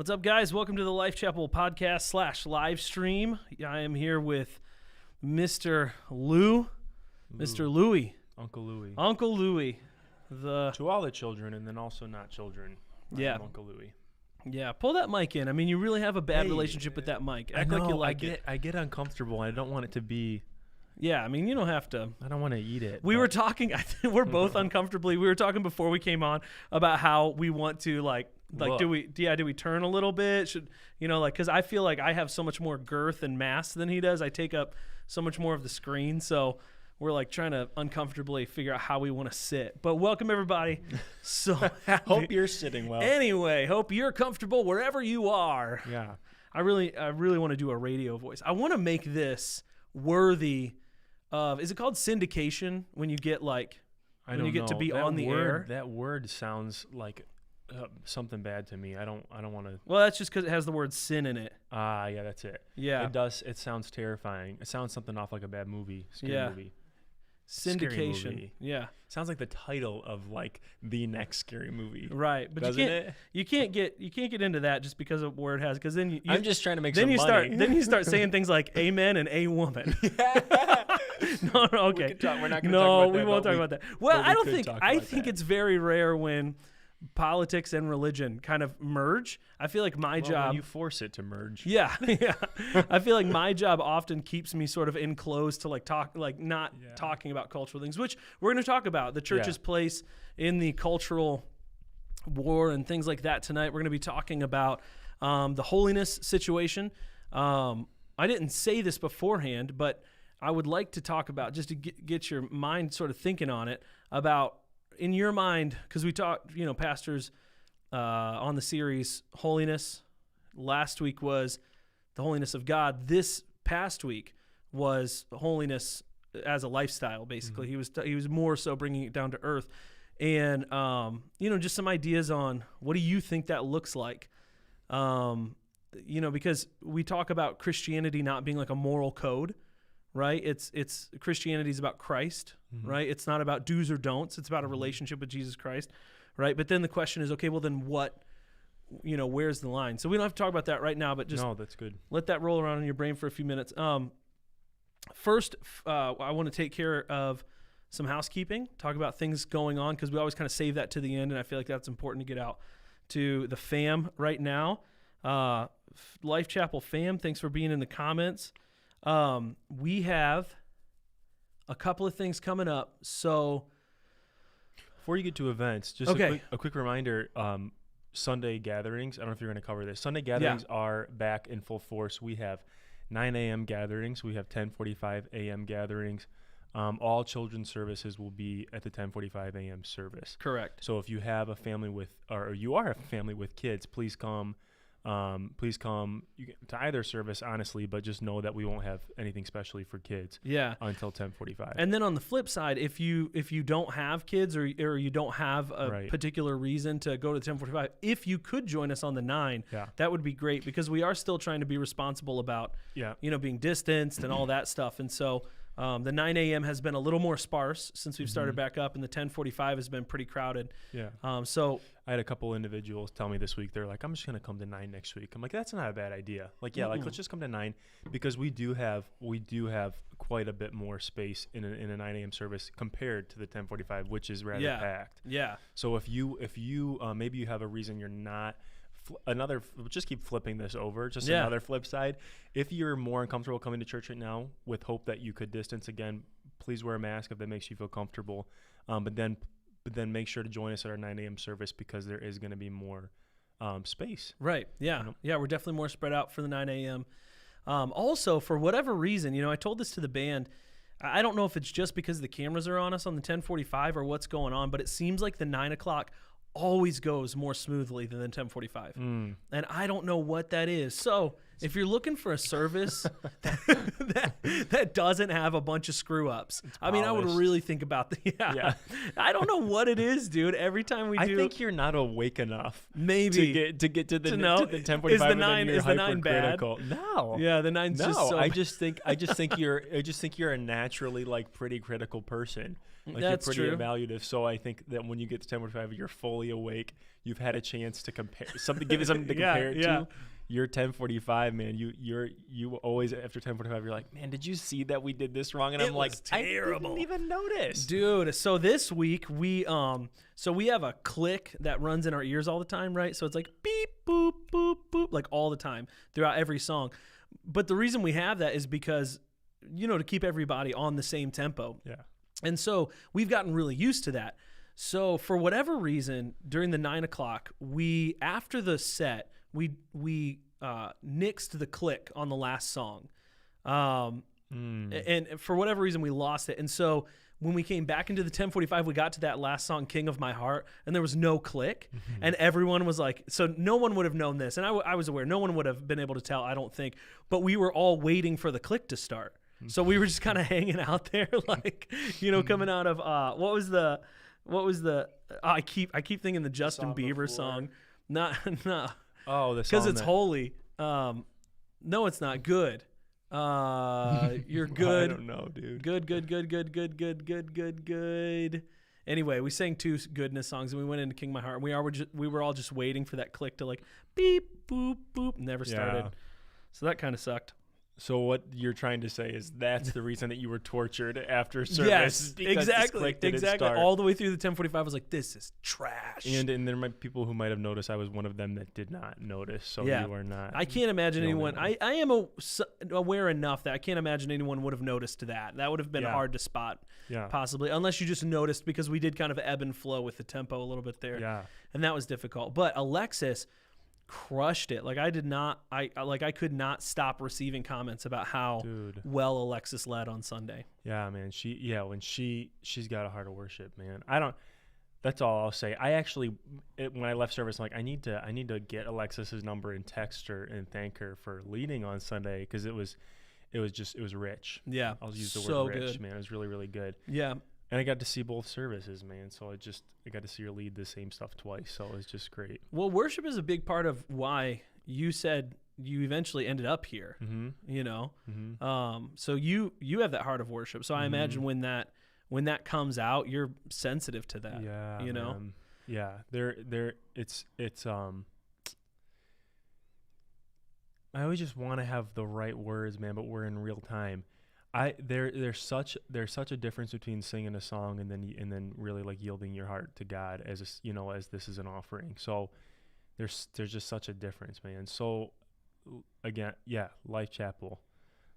What's up, guys? Welcome to the Life Chapel podcast / live stream. I am here with Mr. Louie. Uncle Louie. Uncle Louie. To all the children and then also not children. Yeah. Uncle Louie. Yeah, pull that mic in. I mean, you really have a bad relationship with that mic. Act like you like it. I get uncomfortable. I don't want it to be. Yeah, I mean, you don't have to. I don't want to eat it. We were talking. I think we're both uncomfortably. We were talking before we came on about how we want to like do we turn a little bit? Should because I feel like I have so much more girth and mass than he does. I take up so much more of the screen, so we're like trying to uncomfortably figure out how we want to sit. But welcome everybody. So hope you're sitting well. Anyway, hope you're comfortable wherever you are. Yeah. I really want to do a radio voice. I want to make this worthy of. Is it called syndication when you get to be on the air? That word sounds like something bad to me. I don't want to. Well, that's just because it has the word sin in it. Yeah, that's it. Yeah, it does. It sounds terrifying. It sounds something off like a bad movie. Scary movie. Syndication. Movie. Yeah, sounds like the title of like the next scary movie. Right, but you can't get into that just because of where it has. Because then I'm just trying to make some money. Then you start saying things like amen and a woman. No, okay. We're not going to talk about that. No, we won't talk about that. Well, I think that. it's very rare when politics and religion kind of merge. I feel like my job. When you force it to merge. Yeah. I feel like my job often keeps me sort of enclosed to talking about cultural things, which we're going to talk about the church's place in the cultural war and things like that tonight. We're going to be talking about the holiness situation. I didn't say this beforehand, but I would like to talk about, just to get your mind sort of thinking on it, about in your mind, because we talked, pastors on the series Holiness. Last week was the holiness of God. This past week was holiness as a lifestyle, basically. Mm-hmm. He was more so bringing it down to earth. And, just some ideas on what do you think that looks like? Because we talk about Christianity not being like a moral code. Right? It's Christianity is about Christ, mm-hmm. right? It's not about do's or don'ts. It's about a relationship with Jesus Christ, right? But then the question is, okay, well then what, where's the line? So we don't have to talk about that right now, but just that's good. Let that roll around in your brain for a few minutes. First, I want to take care of some housekeeping, talk about things going on, because we always kind of save that to the end, and I feel like that's important to get out to the fam right now. Life Chapel fam, thanks for being in the comments. We have a couple of things coming up. So before you get to events, just a quick reminder, Sunday gatherings. I don't know if you're going to cover this. Sunday gatherings are back in full force. We have 9 a.m. gatherings. We have 10:45 a.m. gatherings. All children's services will be at the 10:45 a.m. service. Correct. So if you have a family or you are a family with kids, please come. Please come to either service, honestly, but just know that we won't have anything specially for kids until 10:45. And then on the flip side, if you don't have kids or you don't have a particular reason to go to 10:45, if you could join us on the 9, that would be great, because we are still trying to be responsible about being distanced and all that stuff. And so the 9 a.m. has been a little more sparse since we've started back up, and the 10:45 has been pretty crowded. So I had a couple individuals tell me this week, they're like, I'm just going to come to 9 next week. I'm like, that's not a bad idea. Like, let's just come to 9, because we do have quite a bit more space in a 9 a.m. service compared to the 10:45, which is rather packed. Yeah. So if you maybe you have a reason you're not, just keep flipping this over, another flip side. If you're more uncomfortable coming to church right now, with hope that you could distance again, please wear a mask if that makes you feel comfortable. But then make sure to join us at our 9 a.m. service, because there is going to be more space. Right. Yeah. Yeah, we're definitely more spread out for the 9 a.m. Also, for whatever reason, I told this to the band. I don't know if it's just because the cameras are on us on the 10:45 or what's going on, but it seems like the 9 o'clock always goes more smoothly than the 10:45. And I don't know what that is. So If you're looking for a service that doesn't have a bunch of screw ups, I mean, I would really think about the. I don't know what it is, dude. Every time we do, I think you're not awake enough. Maybe to get to the 1045. Is the 9 bad? No. Yeah, the 9's just so. I just think you're a naturally like pretty critical person. Like That's you're pretty true. evaluative. So I think that when you get to 1045, you're fully awake. You've had a chance to compare something, give it something to compare it to. You're 1045, man. You always after 1045, you're like, man, did you see that we did this wrong? And I'm like, terrible. I didn't even notice, dude. So this week we have a click that runs in our ears all the time, right? So it's like beep boop boop boop like all the time throughout every song. But the reason we have that is because to keep everybody on the same tempo. Yeah. And so we've gotten really used to that. So for whatever reason, during the 9 o'clock, after the set, we nixed the click on the last song. And for whatever reason, we lost it. And so when we came back into the 1045, we got to that last song, King of My Heart, and there was no click. And everyone was like, so no one would have known this. And I was aware. No one would have been able to tell, I don't think. But we were all waiting for the click to start. So we were just kind of hanging out there, like, coming out of what was the I keep thinking the Justin Bieber song. No. Oh, because it's holy. No, it's not good. You're good. I don't know, dude. Good. Anyway, we sang 2 goodness songs and we went into King of My Heart. And we were all just waiting for that click to like beep boop boop. Never started. So that kind of sucked. So what you're trying to say is that's the reason that you were tortured after service. Yes, exactly. All the way through the 1045, I was like, "This is trash." And there might be people who might have noticed. I was one of them that did not notice. So you are not. I can't imagine anyone. I am aware enough that I can't imagine anyone would have noticed that. That would have been hard to spot. Yeah. Possibly, unless you just noticed, because we did kind of ebb and flow with the tempo a little bit there. Yeah. And that was difficult. But Alexis crushed it. Like I could not stop receiving comments about how well Alexis led on Sunday. Yeah, man. She's got a heart of worship, man. That's all I'll say. I actually, when I left service, I'm like, I need to get Alexis's number and text her and thank her for leading on Sunday, because it was rich. Yeah. I'll use the word rich, man. It was really, really good. Yeah. And I got to see both services, man. So I got to see her lead the same stuff twice. So it was just great. Well, worship is a big part of why you said you eventually ended up here. So you have that heart of worship. So I imagine when that comes out, you're sensitive to that. Yeah. Yeah. It's I always just want to have the right words, man, but we're in real time. There's such a difference between singing a song and then really like yielding your heart to God as this is an offering. So there's just such a difference, man. So again, Life Chapel,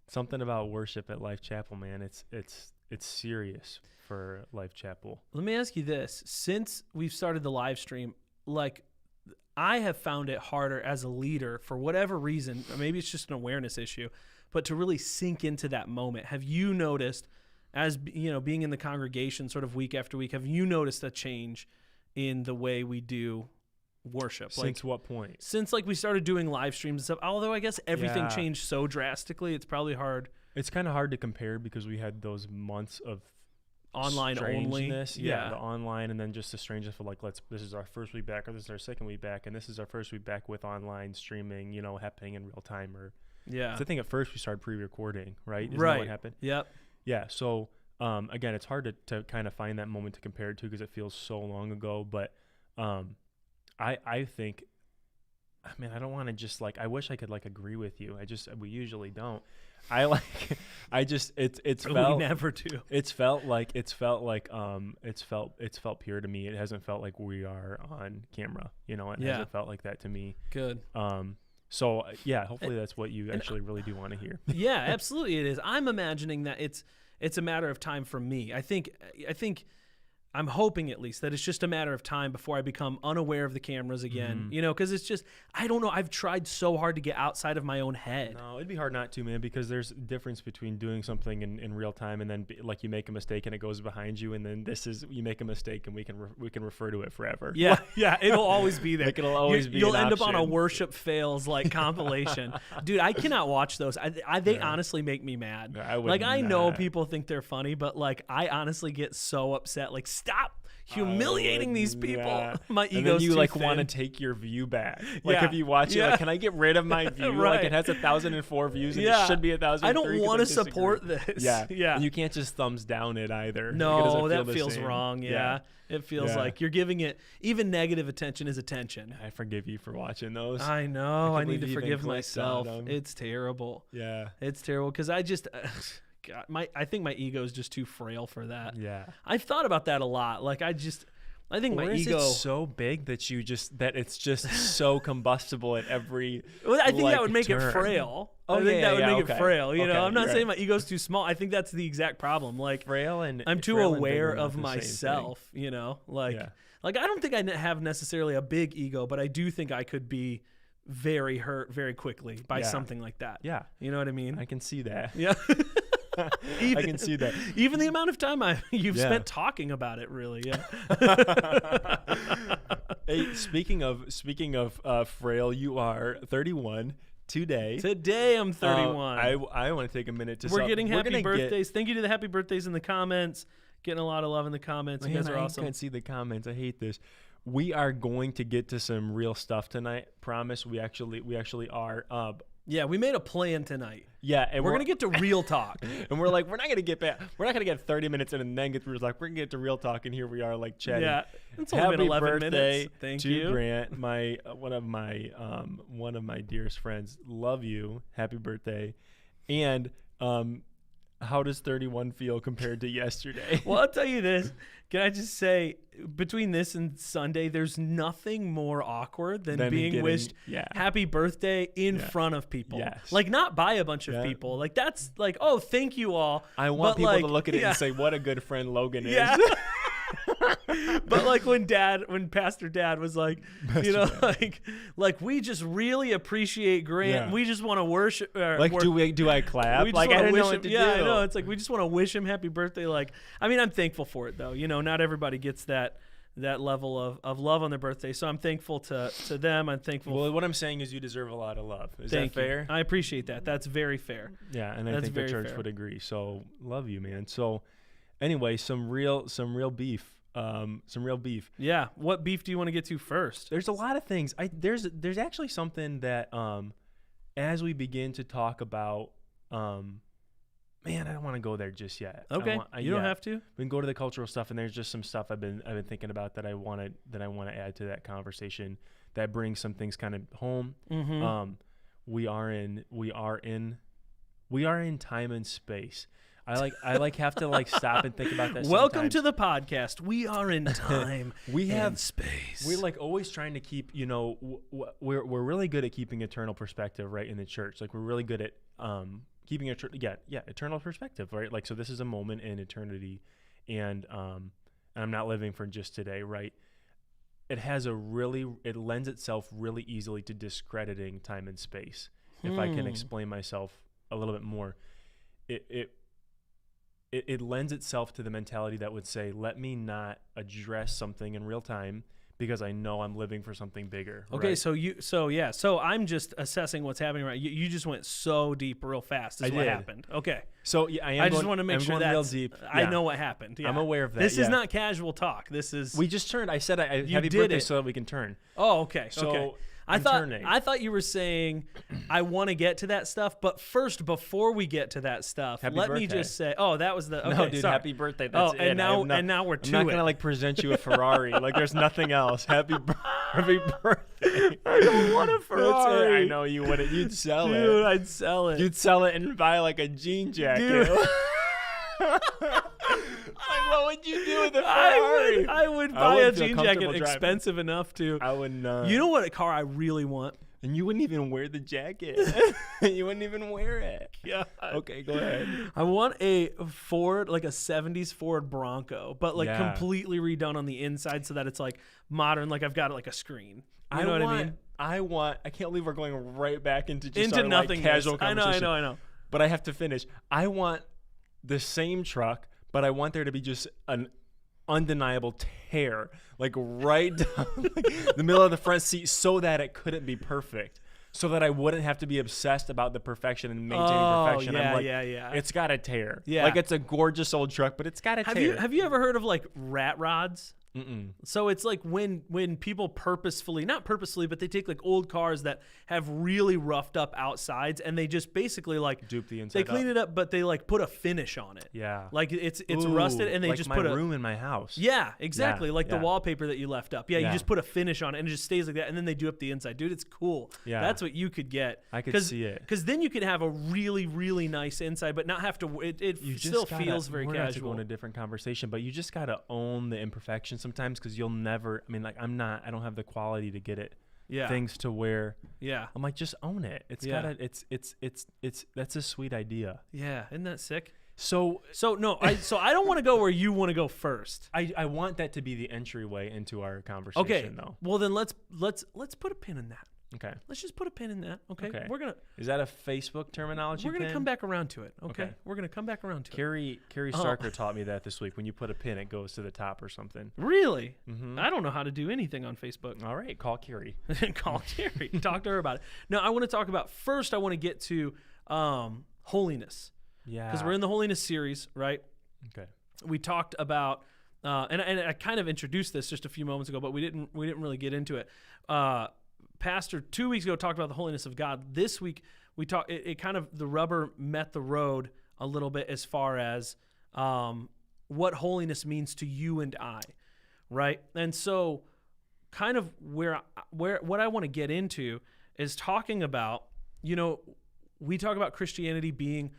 something about worship at Life Chapel, man. It's serious for Life Chapel. Let me ask you this: since we've started the live stream, like, I have found it harder as a leader for whatever reason. Maybe it's just an awareness issue. But to really sink into that moment, have you noticed, as being in the congregation sort of week after week, have you noticed a change in the way we do worship? Since what point? Since we started doing live streams and stuff. Although I guess everything changed so drastically, it's probably hard. It's kind of hard to compare because we had those months of online only. Yeah, the online, and then just the strangeness of this is our first week back, or this is our second week back, and this is our first week back with online streaming, happening in real time, or. Yeah. So I think at first we started pre-recording, right? Isn't right. that what happened? Yep. Yeah. So, again, it's hard to kind of find that moment to compare it to because it feels so long ago. But I think, I don't want to just I wish I could agree with you. We usually don't. It's felt. We never do. It's felt pure to me. It hasn't felt like we are on camera, It hasn't felt like that to me. Good. So hopefully that's what you actually really do want to hear. Yeah, absolutely it is. I'm imagining that it's a matter of time for me. I think I'm hoping at least that it's just a matter of time before I become unaware of the cameras again, because it's just, I don't know. I've tried so hard to get outside of my own head. No, it'd be hard not to, man, because there's a difference between doing something in real time and then like you make a mistake and it goes behind you, and then you make a mistake and we can refer to it forever. Yeah, yeah, it'll always be there. Like it'll always be. You'll end option. up on a worship fails like compilation, dude. I cannot watch those. They honestly make me mad. No, I know people think they're funny, but like I honestly get so upset. Like, stop humiliating these people. My ego's and then you too like thin. want to take your view back. Like if you watch it, like, can I get rid of my view? Right. Like it has 1,004 views and it should be 1,003. I don't want to support this. Yeah. And you can't just thumbs down it either. No, that feels wrong. Yeah. It feels like you're giving it, even negative attention is attention. I forgive you for watching those. I know. I need to forgive myself. It's terrible. Yeah. It's terrible because I just, God, I think my ego is just too frail for that. Yeah. I've thought about that a lot. Like I think my ego is so big that it's just so combustible at every. Well, I think that would make turn. it frail. Oh, I think that would make it frail. Okay, I'm not saying right. my ego's too small. I think that's the exact problem. Like frail and I'm too frail aware and of myself. Like I don't think I have necessarily a big ego, but I do think I could be very hurt very quickly by something like that. Yeah, you know what I mean. I can see that. Yeah. I can see that. Even the amount of time you've spent talking about it, really. Yeah. Hey, speaking of frail, you are 31 today. Today I'm 31. I want to take a minute to. We're getting happy birthdays. Thank you to the happy birthdays in the comments. Getting a lot of love in the comments. You guys are awesome. I can't see the comments. I hate this. We are going to get to some real stuff tonight. Promise. We actually are. Yeah, we made a plan tonight. Yeah, and we're gonna get to real talk. And we're like, we're not gonna get 30 minutes in and then get to real talk. We're gonna get to real talk, and here we are, like chatting. Yeah, it's only been 11 minutes. Thank you, Grant. My one of my dearest friends. Love you. Happy birthday. And how does 31 feel compared to yesterday? Well, I'll tell you this. Can I just say, between this and Sunday, there's nothing more awkward than being wished happy birthday in front of people. Yes. Like, not by a bunch of people. Like, that's like, oh, thank you all. I want people to look at it and say, what a good friend Logan is. Yeah. But like when Pastor Dad was like, like we just really appreciate Grant. Yeah. We just want to worship. Do I clap? Like I didn't know what to do. Yeah, I know. It's like we just want to wish him happy birthday. Like, I mean, I'm thankful for it though. Not everybody gets that level of love on their birthday. So I'm thankful to them. I'm thankful. Well, what I'm saying is you deserve a lot of love. Is that fair? I appreciate that. That's very fair. Yeah, and I think the church would agree. So love you, man. So anyway, some real beef. Some real beef. Yeah. What beef do you want to get to first? There's a lot of things. There's actually something that as we begin to talk about, man, I don't want to go there just yet. Okay. You don't have to. We can go to the cultural stuff, and there's just some stuff I've been thinking about that I want to add to that conversation that brings some things kind of home. Mm-hmm. We are in time and space. I have to stop and think about that. Welcome to the podcast. We are in time. We have and space. We're always trying to keep. We're really good at keeping eternal perspective, right? In the church, we're really good at keeping eternal perspective, right? So this is a moment in eternity, and I'm not living for just today, right? It lends itself really easily to discrediting time and space. If I can explain myself a little bit more, it lends itself to the mentality that would say, let me not address something in real time because I know I'm living for something bigger. Okay, right? So I'm just assessing what's happening right. You just went so deep real fast. Is what happened. Okay. So yeah, I just want to make sure that real deep. Yeah. I know what happened. Yeah. I'm aware of that. This is not casual talk. This is. We just turned. I said happy birthday so that we can turn. Oh, okay. So okay. I thought you were saying I want to get to that stuff, but first, before we get to that stuff, let me just say, that was the. Okay, no, dude, sorry. happy birthday. That's it. And now we're to it. I'm not gonna present you a Ferrari. There's nothing else. Happy birthday. I don't want a Ferrari. That's it. I know you wouldn't. You'd sell it. Dude, I'd sell it. You'd sell it and buy a jean jacket. Dude. What would you do with a Ferrari? I would buy a jean jacket expensive enough to. I would not. You know what car I really want? And you wouldn't even wear the jacket. You wouldn't even wear it. Yeah. Okay, go ahead. I want a Ford, like a 70s Ford Bronco, but like completely redone on the inside so that it's like modern. Like I've got like a screen. You know what I mean? I can't believe we're going right back into just into nothing. Like casual conversation. I know. But I have to finish. I want the same truck, but I want there to be just an undeniable tear, like right down the middle of the front seat, so that it couldn't be perfect, so that I wouldn't have to be obsessed about the perfection and maintaining perfection. Yeah, I'm like, yeah. It's got a tear. Yeah. Like it's a gorgeous old truck, but it's got a tear. Have you ever heard of like rat rods? Mm-mm. So it's like when people not purposefully, but they take like old cars that have really roughed up outsides and they just basically like dupe the inside. They clean it up, but they like put a finish on it. Yeah, like it's rusted and they like just my put a room in my house. Yeah, exactly. Like the wallpaper that you left up. Yeah, you just put a finish on it and it just stays like that. And then they do up the inside. Dude, it's cool. Yeah, that's what you could get. I could see it. Because then you could have a really, really nice inside, but not have to. It still feels very casual. We're going to go in a different conversation, but you just got to own the imperfections sometimes, because you'll never. I mean, like I don't have the quality to get it. Yeah. Things to wear. Yeah. I'm like, just own it. It's gotta. It's that's a sweet idea. Yeah. Isn't that sick? So no, I don't want to go where you want to go first. I want that to be the entryway into our conversation, though. Well, then let's put a pin in that. Okay. Let's just put a pin in that. Okay. Is that a Facebook terminology? We're gonna come back around to it. Okay. We're gonna come back around to it. Carrie Starker taught me that this week. When you put a pin, it goes to the top or something. Really? Mm-hmm. I don't know how to do anything on Facebook. All right, call Carrie. Call Carrie. Talk to her about it. No, I want to talk about first. I want to get to holiness. Yeah. Because we're in the holiness series, right? Okay. We talked about. And I kind of introduced this just a few moments ago, but we didn't really get into it. Pastor 2 weeks ago talked about the holiness of God. This week we talked. It kind of the rubber met the road a little bit as far as what holiness means to you and I, right? And so, kind of where what I want to get into is talking about. We talk about Christianity being.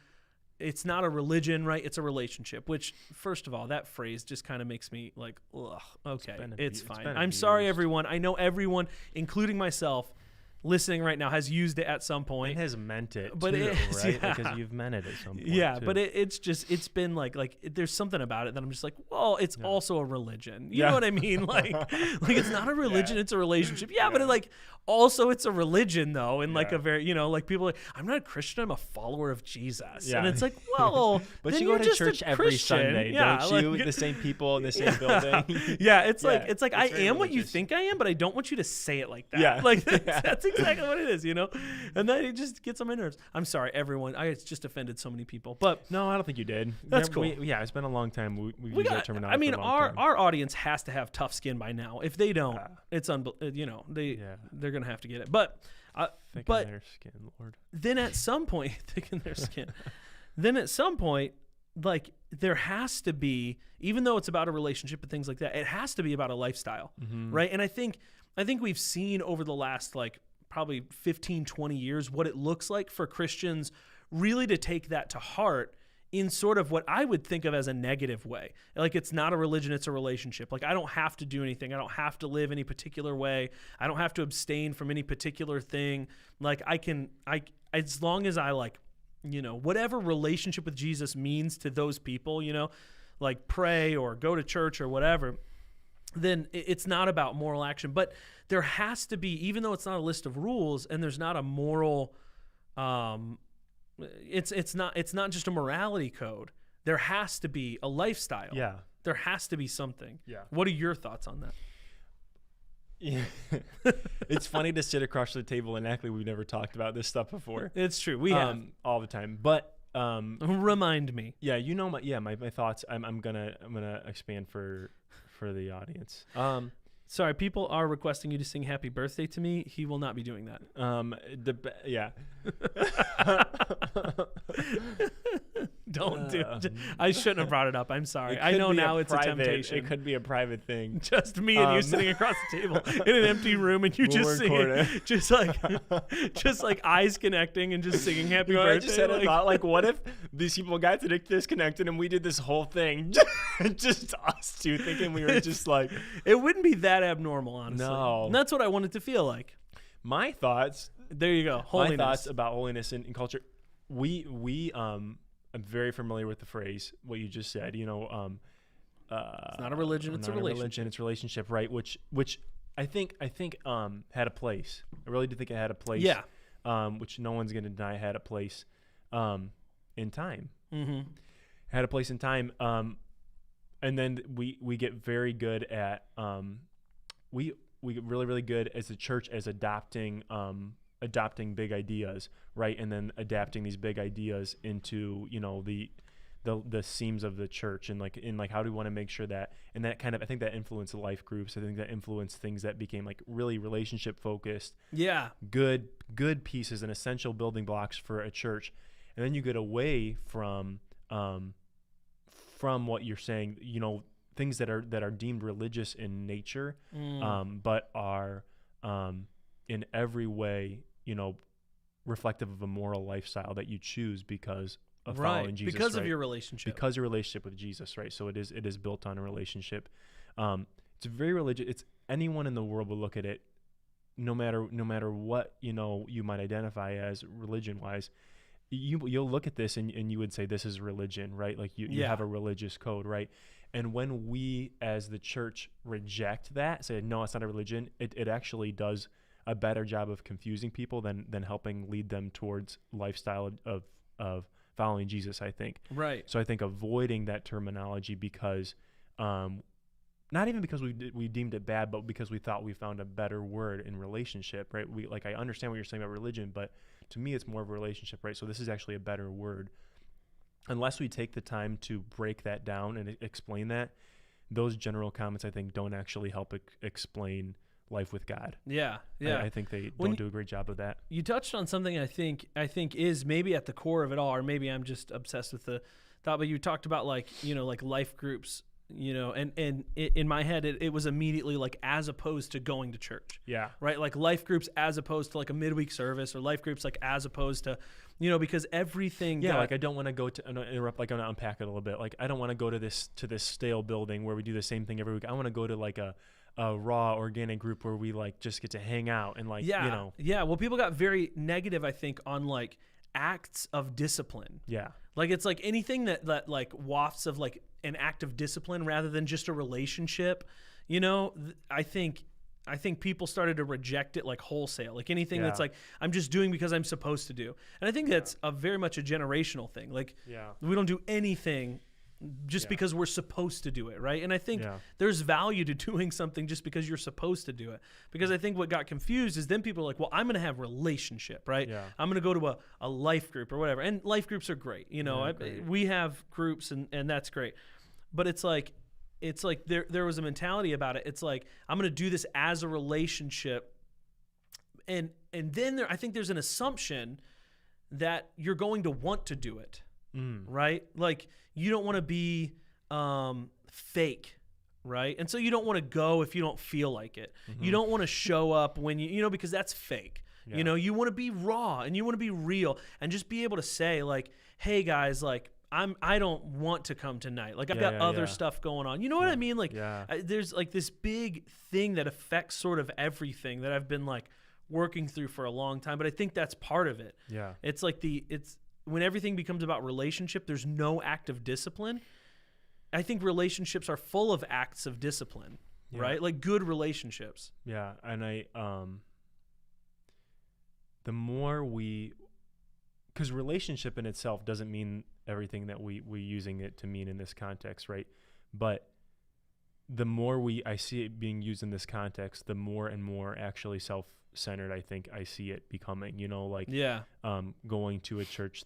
It's not a religion, right? It's a relationship, which, first of all, that phrase just kind of makes me like, ugh, okay, it's fine. I'm sorry, everyone. I know everyone, including myself, listening right now has used it at some point. And has meant it, but too, right? Because you've meant it at some point, yeah, too. But it's been like there's something about it that I'm just like, well, it's also a religion. You know what I mean? Like it's not a religion, it's a relationship. Yeah, but also it's a religion, though, and like a very, like people are like, I'm not a Christian, I'm a follower of Jesus. And it's like, well, but then you go to just church every Sunday, don't you? The same people in the same building. Yeah, it's like I am what you think I am, but I don't want you to say it like that. Yeah. Like that's exactly what it is, and then it just gets on my nerves. I'm sorry, everyone. I just offended so many people, but no, I don't think you did. That's cool. It's been a long time. We've used that terminology. I mean, our audience has to have tough skin by now. If they don't, it's they're gonna have to get it. But thicken their skin, Lord. Then at some point, thicken their skin. Then at some point, like there has to be, even though it's about a relationship and things like that, it has to be about a lifestyle, right? And I think we've seen over the last like probably 15, 20 years what it looks like for Christians really to take that to heart in sort of what I would think of as a negative way. Like it's not a religion, it's a relationship. Like I don't have to do anything. I don't have to live any particular way. I don't have to abstain from any particular thing. Like I as long as I like, whatever relationship with Jesus means to those people, like pray or go to church or whatever, then it's not about moral action. But there has to be, even though it's not a list of rules and there's not a moral, it's not just a morality code. There has to be a lifestyle. Yeah. There has to be something. Yeah. What are your thoughts on that? Yeah. It's funny to sit across the table and act like we've never talked about this stuff before. It's true. We have all the time. But remind me. Yeah, my thoughts. I'm gonna expand for the audience. Sorry, people are requesting you to sing "Happy Birthday" to me. He will not be doing that. Yeah. Don't do it. I shouldn't have brought it up. I'm sorry. I know now it's a temptation. It could be a private thing. Just me and you sitting across the table in an empty room, and you just singing, just like eyes connecting and just singing "Happy Birthday." I just had a thought, like, what if these people got disconnected and we did this whole thing, just us two, thinking we were just like. It wouldn't be that abnormal, honestly. No. And that's what I want it to feel like. my thoughts. There you go. Holiness. My thoughts about holiness and culture. I'm very familiar with the phrase, what you just said. It's not a religion, it's a relationship. It's a relationship, right? Which I think had a place. I really do think it had a place. Yeah. Which no one's going to deny had a place in time. Mm-hmm. Had a place in time. And then we get very good at we get really, really good as a church as adopting big ideas, right? And then adapting these big ideas into, the seams of the church and how do we want to make sure that, and that kind of, I think that influenced the life groups. I think that influenced things that became like really relationship focused. Yeah. Good pieces and essential building blocks for a church. And then you get away from what you're saying, things that are deemed religious in nature, but are in every way, reflective of a moral lifestyle that you choose because of following Jesus, because right? of your relationship. Because your relationship with Jesus, right? So it is built on a relationship. It's very religious. It's anyone in the world will look at it, no matter what you might identify as religion wise. You'll look at this and you would say this is religion, right? Like you have a religious code, right? And when we as the church reject that, say no, it's not a religion, it actually does a better job of confusing people than helping lead them towards lifestyle of following Jesus, I think. Right. So I think avoiding that terminology because not even because we deemed it bad, but because we thought we found a better word in relationship, right? I understand what you're saying about religion, but to me, it's more of a relationship, right? So this is actually a better word. Unless we take the time to break that down and explain that, those general comments, I think, don't actually help explain life with God. Yeah. I think they don't do a great job of that. You touched on something I think is maybe at the core of it all, or maybe I'm just obsessed with the thought, but you talked about like life groups, and in my head, it was immediately like as opposed to going to church. Yeah. Right. Like life groups as opposed to like a midweek service, or life groups like as opposed to, because everything. Yeah. Like I don't want to go to, I'm gonna interrupt, like I'm gonna unpack it a little bit. Like I don't want to go to this stale building where we do the same thing every week. I want to go to like a raw organic group where we like just get to hang out and like, Yeah. Well, people got very negative, I think, on like acts of discipline. Yeah. Like it's like anything that like wafts of like an act of discipline rather than just a relationship, I think people started to reject it like wholesale, like anything that's like, I'm just doing because I'm supposed to do. And I think that's a very much a generational thing. Like we don't do anything just because we're supposed to do it, right? And I think there's value to doing something just because you're supposed to do it. Because I think what got confused is then people are like, well, I'm going to have relationship, right? Yeah. I'm going to go to a life group or whatever. And life groups are great. We have groups and that's great. But it's like there was a mentality about it. It's like, I'm going to do this as a relationship. And then I think there's an assumption that you're going to want to do it. Right? Like you don't want to be fake, right? And so you don't want to go if you don't feel like it. Mm-hmm. You don't want to show up when because that's fake. Yeah. You want to be raw and you want to be real and just be able to say like, hey guys, like I don't want to come tonight. Like I've got other stuff going on. You know what I mean? Like there's like this big thing that affects sort of everything that I've been like working through for a long time, but I think that's part of it. Yeah. It's like when everything becomes about relationship, there's no act of discipline. I think relationships are full of acts of discipline, right? Like good relationships. Yeah, and the more because relationship in itself doesn't mean everything that we using it to mean in this context, right? But the more I see it being used in this context, the more and more actually self-centered I think I see it becoming, going to a church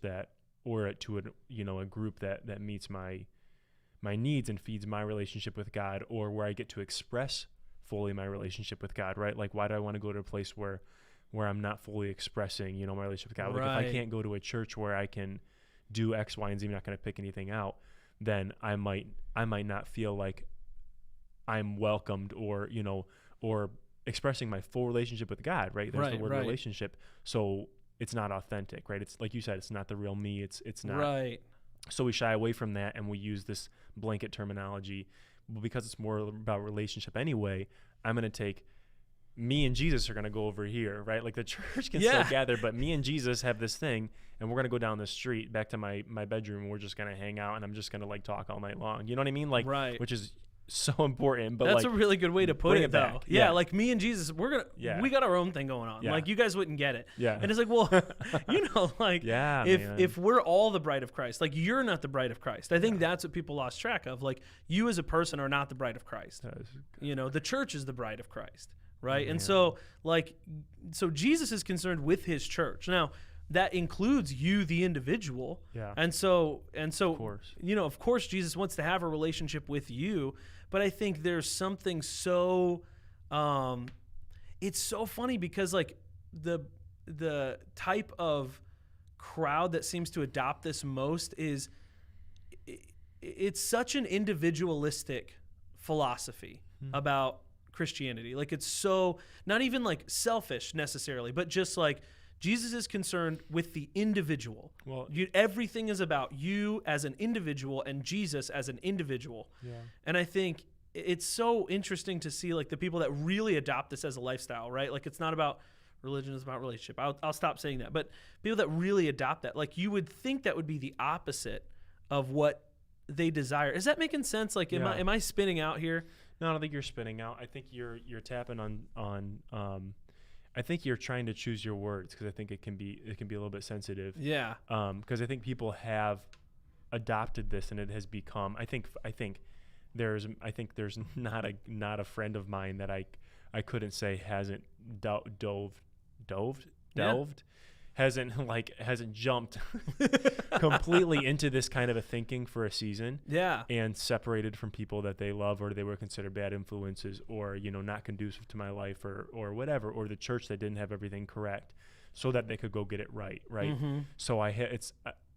or to a group that meets my needs and feeds my relationship with God, or where I get to express fully my relationship with God, right? Like why do I want to go to a place where I'm not fully expressing, my relationship with God? Like if I can't go to a church where I can do X, Y, and Z, I'm not going to pick anything out, then I might not feel like I'm welcomed or expressing my full relationship with God, right? There's the word relationship. So it's not authentic, right? It's like you said, it's not the real me. It's not. Right. So we shy away from that and we use this blanket terminology. But because it's more about relationship anyway, I'm going to take me and Jesus are going to go over here, right? Like the church can still gather, but me and Jesus have this thing, and we're going to go down the street back to my bedroom, and we're just going to hang out, and I'm just going to like talk all night long. You know what I mean? Like, which is so important. But that's like, a really good way to put it, though. back. Yeah, like me and Jesus, we got our own thing going on. Like you guys wouldn't get it. Yeah. And it's like, well, like if we're all the bride of Christ, like you're not the bride of Christ. I think that's what people lost track of. Like you as a person are not the bride of Christ. You know, the church is the bride of Christ. Right. And so Jesus is concerned with his church. Now, that includes you, the individual. Yeah. And so, of course, you know, of course, Jesus wants to have a relationship with you. But I think there's something so, it's so funny because like the type of crowd that seems to adopt this most is it's such an individualistic philosophy about Christianity. Like it's so not even like selfish necessarily, but just like Jesus is concerned with the individual. Well, everything is about you as an individual and Jesus as an individual. Yeah. And I think it's so interesting to see like the people that really adopt this as a lifestyle, right? Like it's not about religion, it's about relationship. I'll stop saying that. But people that really adopt that, like you would think that would be the opposite of what they desire. Is that making sense? Like am I spinning out here? No, I don't think you're spinning out. I think you're tapping on I think you're trying to choose your words because I think it can be a little bit sensitive. Yeah. Because I think people have adopted this and it has become. I think there's not a friend of mine that I couldn't say hasn't delved, hasn't jumped completely into this kind of a thinking for a season. Yeah. And separated from people that they love or they were considered bad influences or, you know, not conducive to my life or whatever, or the church that didn't have everything correct so that they could go get it right. Right. Mm-hmm. So I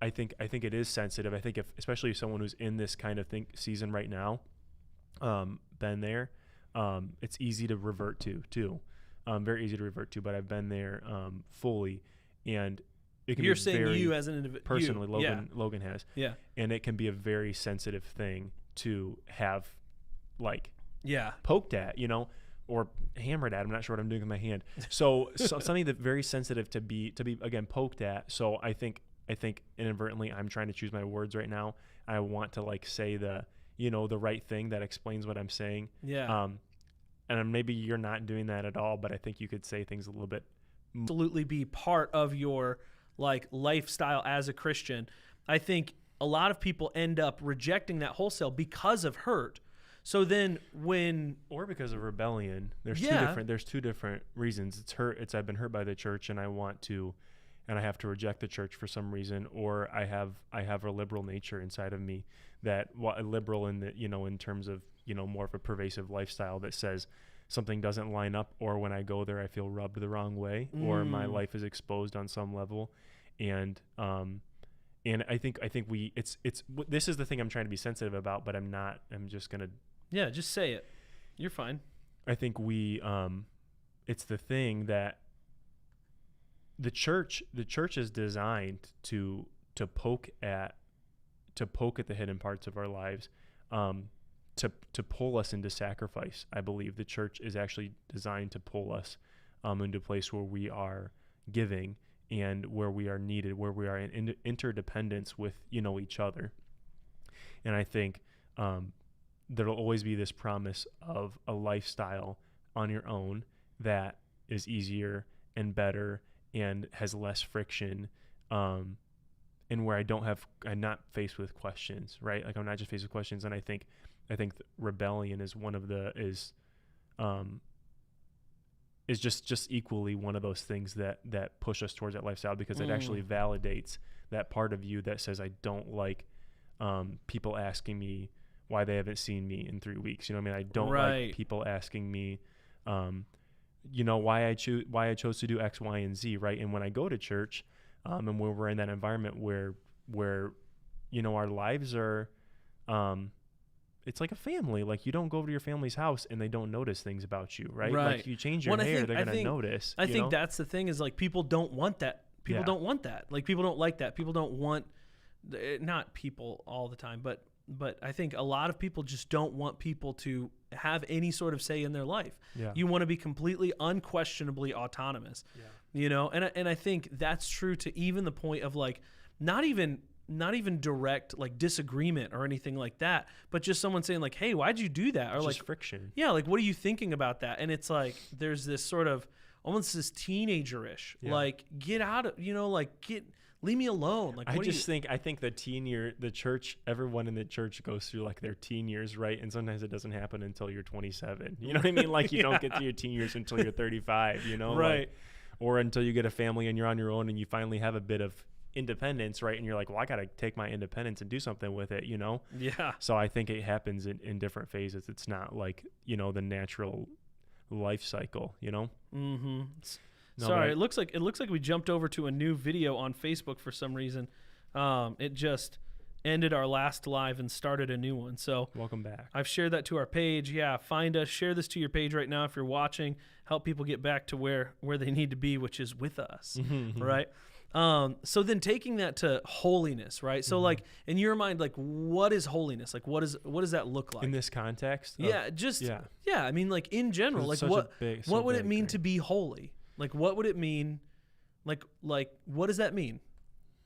think it is sensitive. I think especially someone who's in this kind of season right now, been there, it's easy to revert to too. Very easy to revert to, but I've been there, fully. And it can You're be saying very you as an individual. Personally, Logan has. Yeah. And it can be a very sensitive thing to have, like, poked at, you know, or hammered at. I'm not sure what I'm doing with my hand. So something that's very sensitive to be again poked at. So I think inadvertently I'm trying to choose my words right now. I want to like say the right thing that explains what I'm saying. Yeah. And maybe you're not doing that at all, but I think you could say things a little bit. Absolutely be part of your like lifestyle as a Christian. I think a lot of people end up rejecting that wholesale because of hurt. So then or because of rebellion, there's two different reasons. It's hurt. It's I've been hurt by the church and I have to reject the church for some reason, or I have a liberal nature inside of me that liberal in the, you know, in terms of, you know, more of a pervasive lifestyle that says something doesn't line up, or when I go there, I feel rubbed the wrong way, or my life is exposed on some level. And I think this is the thing I'm trying to be sensitive about, but I'm not, I'm just going to. Yeah, just say it. You're fine. I think it's the thing that the church is designed to poke at the hidden parts of our lives, to pull us into sacrifice. I believe the church is actually designed to pull us into a place where we are giving and where we are needed, where we are in interdependence with, you know, each other. And I think there'll always be this promise of a lifestyle on your own that is easier and better and has less friction, and where I'm not faced with questions, right? Like I'm not just faced with questions. And I think rebellion is is just equally one of those things that push us towards that lifestyle, because it actually validates that part of you that says, I don't like people asking me why they haven't seen me in 3 weeks. You know what I mean? I don't like people asking me, you know, why I chose to do X, Y, and Z, right? And when I go to church, and when we're in that environment where you know, our lives are, it's like a family. Like you don't go over to your family's house and they don't notice things about you, right? Like you change your hair, they're going to notice. I think that's the thing is like people don't want that. People don't want that. Like people don't like that. People don't want, not people all the time, but but I think a lot of people just don't want people to have any sort of say in their life. Yeah. You want to be completely, unquestionably autonomous. Yeah. You know, and I think that's true to even the point of like not even direct like disagreement or anything like that, but just someone saying like, "Hey, why'd you do that?" Or just like friction. Yeah, like what are you thinking about that? And it's like there's this sort of almost this teenager-ish, like get out of, leave me alone. Like I think the church, everyone in the church goes through like their teen years, right? And sometimes it doesn't happen until you're 27. You know what I mean? Like you don't get to your teen years until you're 35, you know? Right. Like, or until you get a family and you're on your own and you finally have a bit of independence, right? And you're like, well, I got to take my independence and do something with it, you know? Yeah. So I think it happens in different phases. It's not like, you know, the natural life cycle, you know? Mm-hmm. No, Sorry, it looks like we jumped over to a new video on Facebook for some reason. It just ended our last live and started a new one. So welcome back. I've shared that to our page. Yeah, find us, share this to your page right now if you're watching. Help people get back to where they need to be, which is with us, right? So then taking that to holiness, right? So like in your mind, like what is holiness? Like what does that look like in this context? Yeah, I mean, like in general, like what would it mean to be holy? Like what would it mean? Like what does that mean?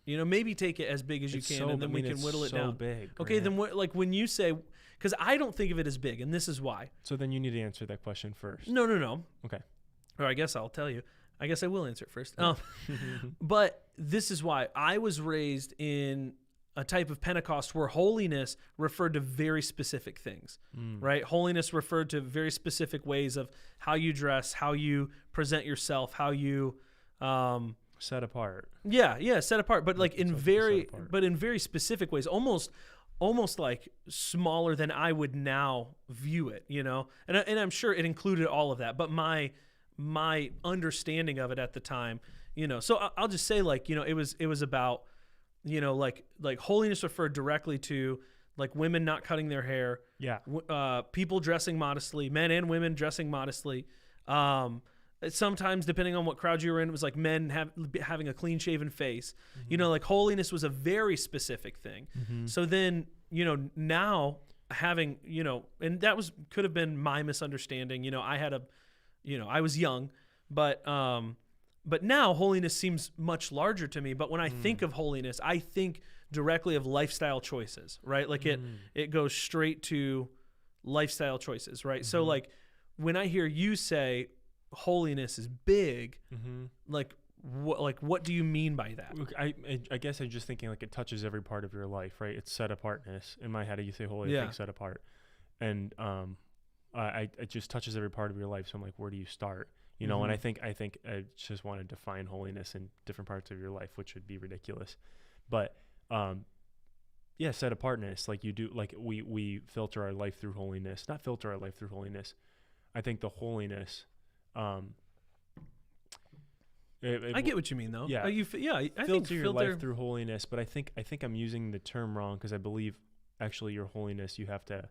You know, maybe take it as big as you can, and then we can whittle it down. Big, okay, then like when you say, because I don't think of it as big, and this is why. So then you need to answer that question first. No. Okay. Or I guess I'll tell you. I guess I will answer it first. But this is why I was raised in a type of Pentecost where holiness referred to very specific things, right? Holiness referred to very specific ways of how you dress, how you present yourself, how you set apart. Yeah, set apart, but like in very specific ways, almost like smaller than I would now view it, you know? And I'm sure it included all of that, but my understanding of it at the time, you know, so I'll just say like, you know, it was about, you know, like holiness referred directly to like women not cutting their hair, people dressing modestly, men and women dressing modestly. Sometimes depending on what crowd you were in, it was like men having a clean shaven face, you know, like holiness was a very specific thing. So then, you know, now having, you know, and that could have been my misunderstanding. You know, I was young, but now holiness seems much larger to me. But when I think of holiness, I think directly of lifestyle choices, right? Like it goes straight to lifestyle choices, right? So like when I hear you say holiness is big, like what do you mean by that? Look, I guess I'm just thinking like it touches every part of your life, right? It's set apartness. In my head, you say holy, I think set apart, and it just touches every part of your life. So I'm like, where do you start? You know, and I think I just want to define holiness in different parts of your life, which would be ridiculous. But set apartness, like you do, like we filter our life through holiness, not filter our life through holiness. I think the holiness. I get what you mean, though. Yeah, I filter your life through holiness, but I think I'm using the term wrong because I believe actually your holiness you have to.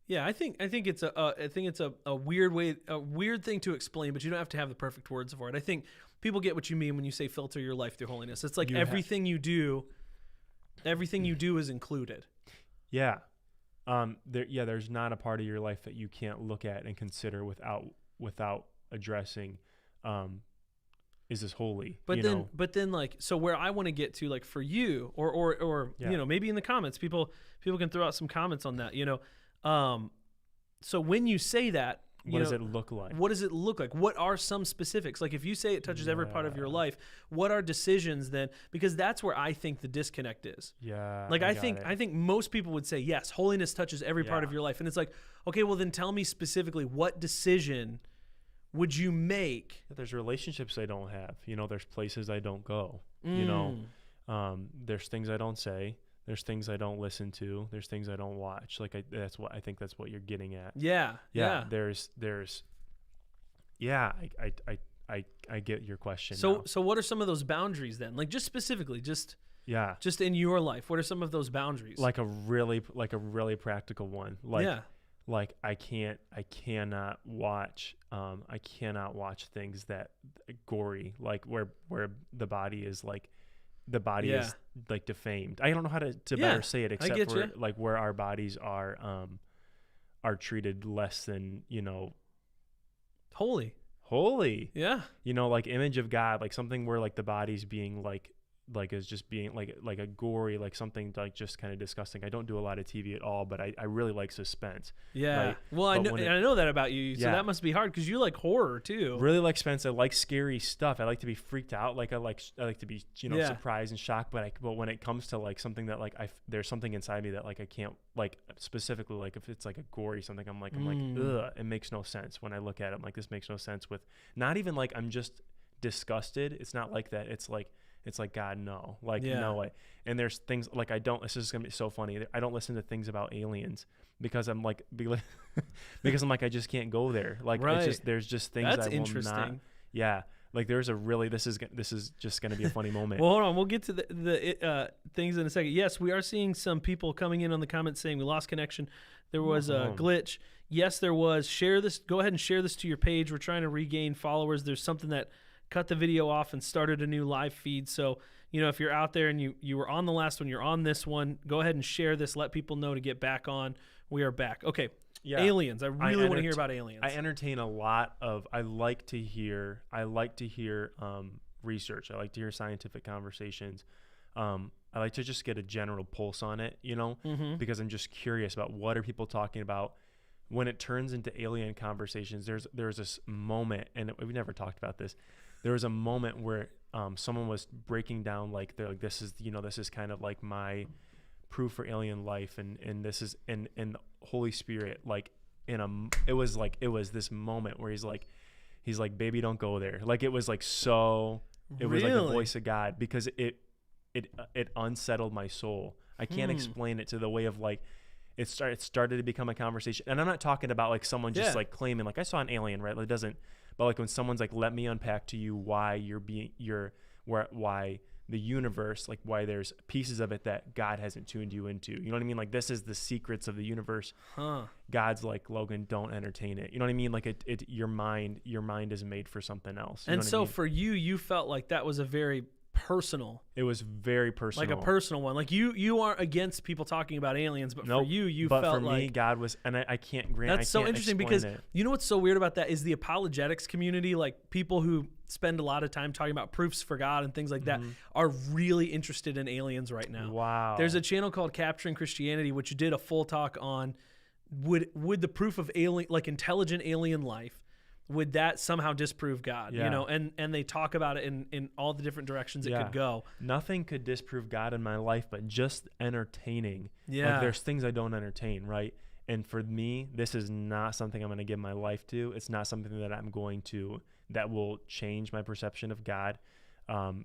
Yeah, I think it's a weird thing to explain, but you don't have to have the perfect words for it. I think people get what you mean when you say filter your life through holiness. It's like everything you do is included. Yeah. There's not a part of your life that you can't look at and consider without addressing, is this holy? But then like, so where I want to get to, like for you or you know, maybe in the comments, people can throw out some comments on that, you know. So when you say that, what does it look like? What does it look like? What are some specifics? Like if you say it touches every part of your life, what are decisions then? Because that's where I think the disconnect is. Yeah. Like I think most people would say, yes, holiness touches every part of your life. And it's like, okay, well then tell me specifically what decision would you make? There's relationships I don't have. You know, there's places I don't go. You know, there's things I don't say. There's things I don't listen to. There's things I don't watch. Like I think that's what you're getting at. Yeah. I get your question. So what are some of those boundaries then? Like just specifically, just in your life, what are some of those boundaries? Like a really practical one. Like I cannot watch things that gory, like where the body is like the body is like defamed. I don't know how to better say it except for like where our bodies are treated less than, holy. Yeah. Like image of God, like something where like the body's being like is just being like a gory, like something like just kind of disgusting. I don't do a lot of TV at all, but I really like suspense. Yeah. Right? Well, I know that about you. So that must be hard because you like horror too. Really like suspense. I like scary stuff. I like to be freaked out. Like I like to be, surprised and shocked. But when it comes to like something that like there's something inside me that like I can't like specifically like if it's like a gory something, I'm like ugh, it makes no sense when I look at it. I'm like, this makes no sense with not even like I'm just disgusted. It's not like that. It's like God, no, like no way. And there's things like this is gonna be so funny. I don't listen to things about aliens because I'm like because I'm like I just can't go there. Like there's just things that's I will interesting. not. Yeah, like there's a really this is just gonna be a funny moment. Well, hold on, we'll get to the things in a second. Yes, we are seeing some people coming in on the comments saying we lost connection. There was a glitch. Yes, there was. Share this. Go ahead and share this to your page. We're trying to regain followers. There's something that cut the video off and started a new live feed. So, if you're out there and you were on the last one, you're on this one, go ahead and share this. Let people know to get back on. We are back. Okay. Yeah. Aliens. I really want to hear about aliens. I entertain a lot of, I like to hear research. I like to hear scientific conversations. I like to just get a general pulse on it, because I'm just curious about what are people talking about. When it turns into alien conversations, there's this moment, and we never talked about this. There was a moment where someone was breaking down like they're like this is kind of like my proof for alien life, and this is in the Holy Spirit like it was this moment where he's like baby, don't go there. Like it was like so it was like the voice of God, because it unsettled my soul. I can't explain it to the way of like it started to become a conversation. And I'm not talking about like someone just like claiming like I saw an alien, right? Like it doesn't. But like when someone's like, let me unpack to you why why the universe, like why there's pieces of it that God hasn't tuned you into. You know what I mean? Like this is the secrets of the universe. God's like, Logan, don't entertain it. You know what I mean? Like your mind is made for something else. And so for you felt like that was a very personal. It was very personal. Like a personal one. Like you aren't against people talking about aliens, but for you but felt for me, God was, and I can't grant. That's so interesting because you know what's so weird about that is the apologetics community, like people who spend a lot of time talking about proofs for God and things like that, are really interested in aliens right now. Wow. There's a channel called Capturing Christianity, which did a full talk on would the proof of alien, like intelligent alien life, would that somehow disprove God? And they talk about it in all the different directions it could go. Nothing could disprove God in my life, but just entertaining. Yeah. Like there's things I don't entertain, right? And for me, this is not something I'm going to give my life to. It's not something that will change my perception of God.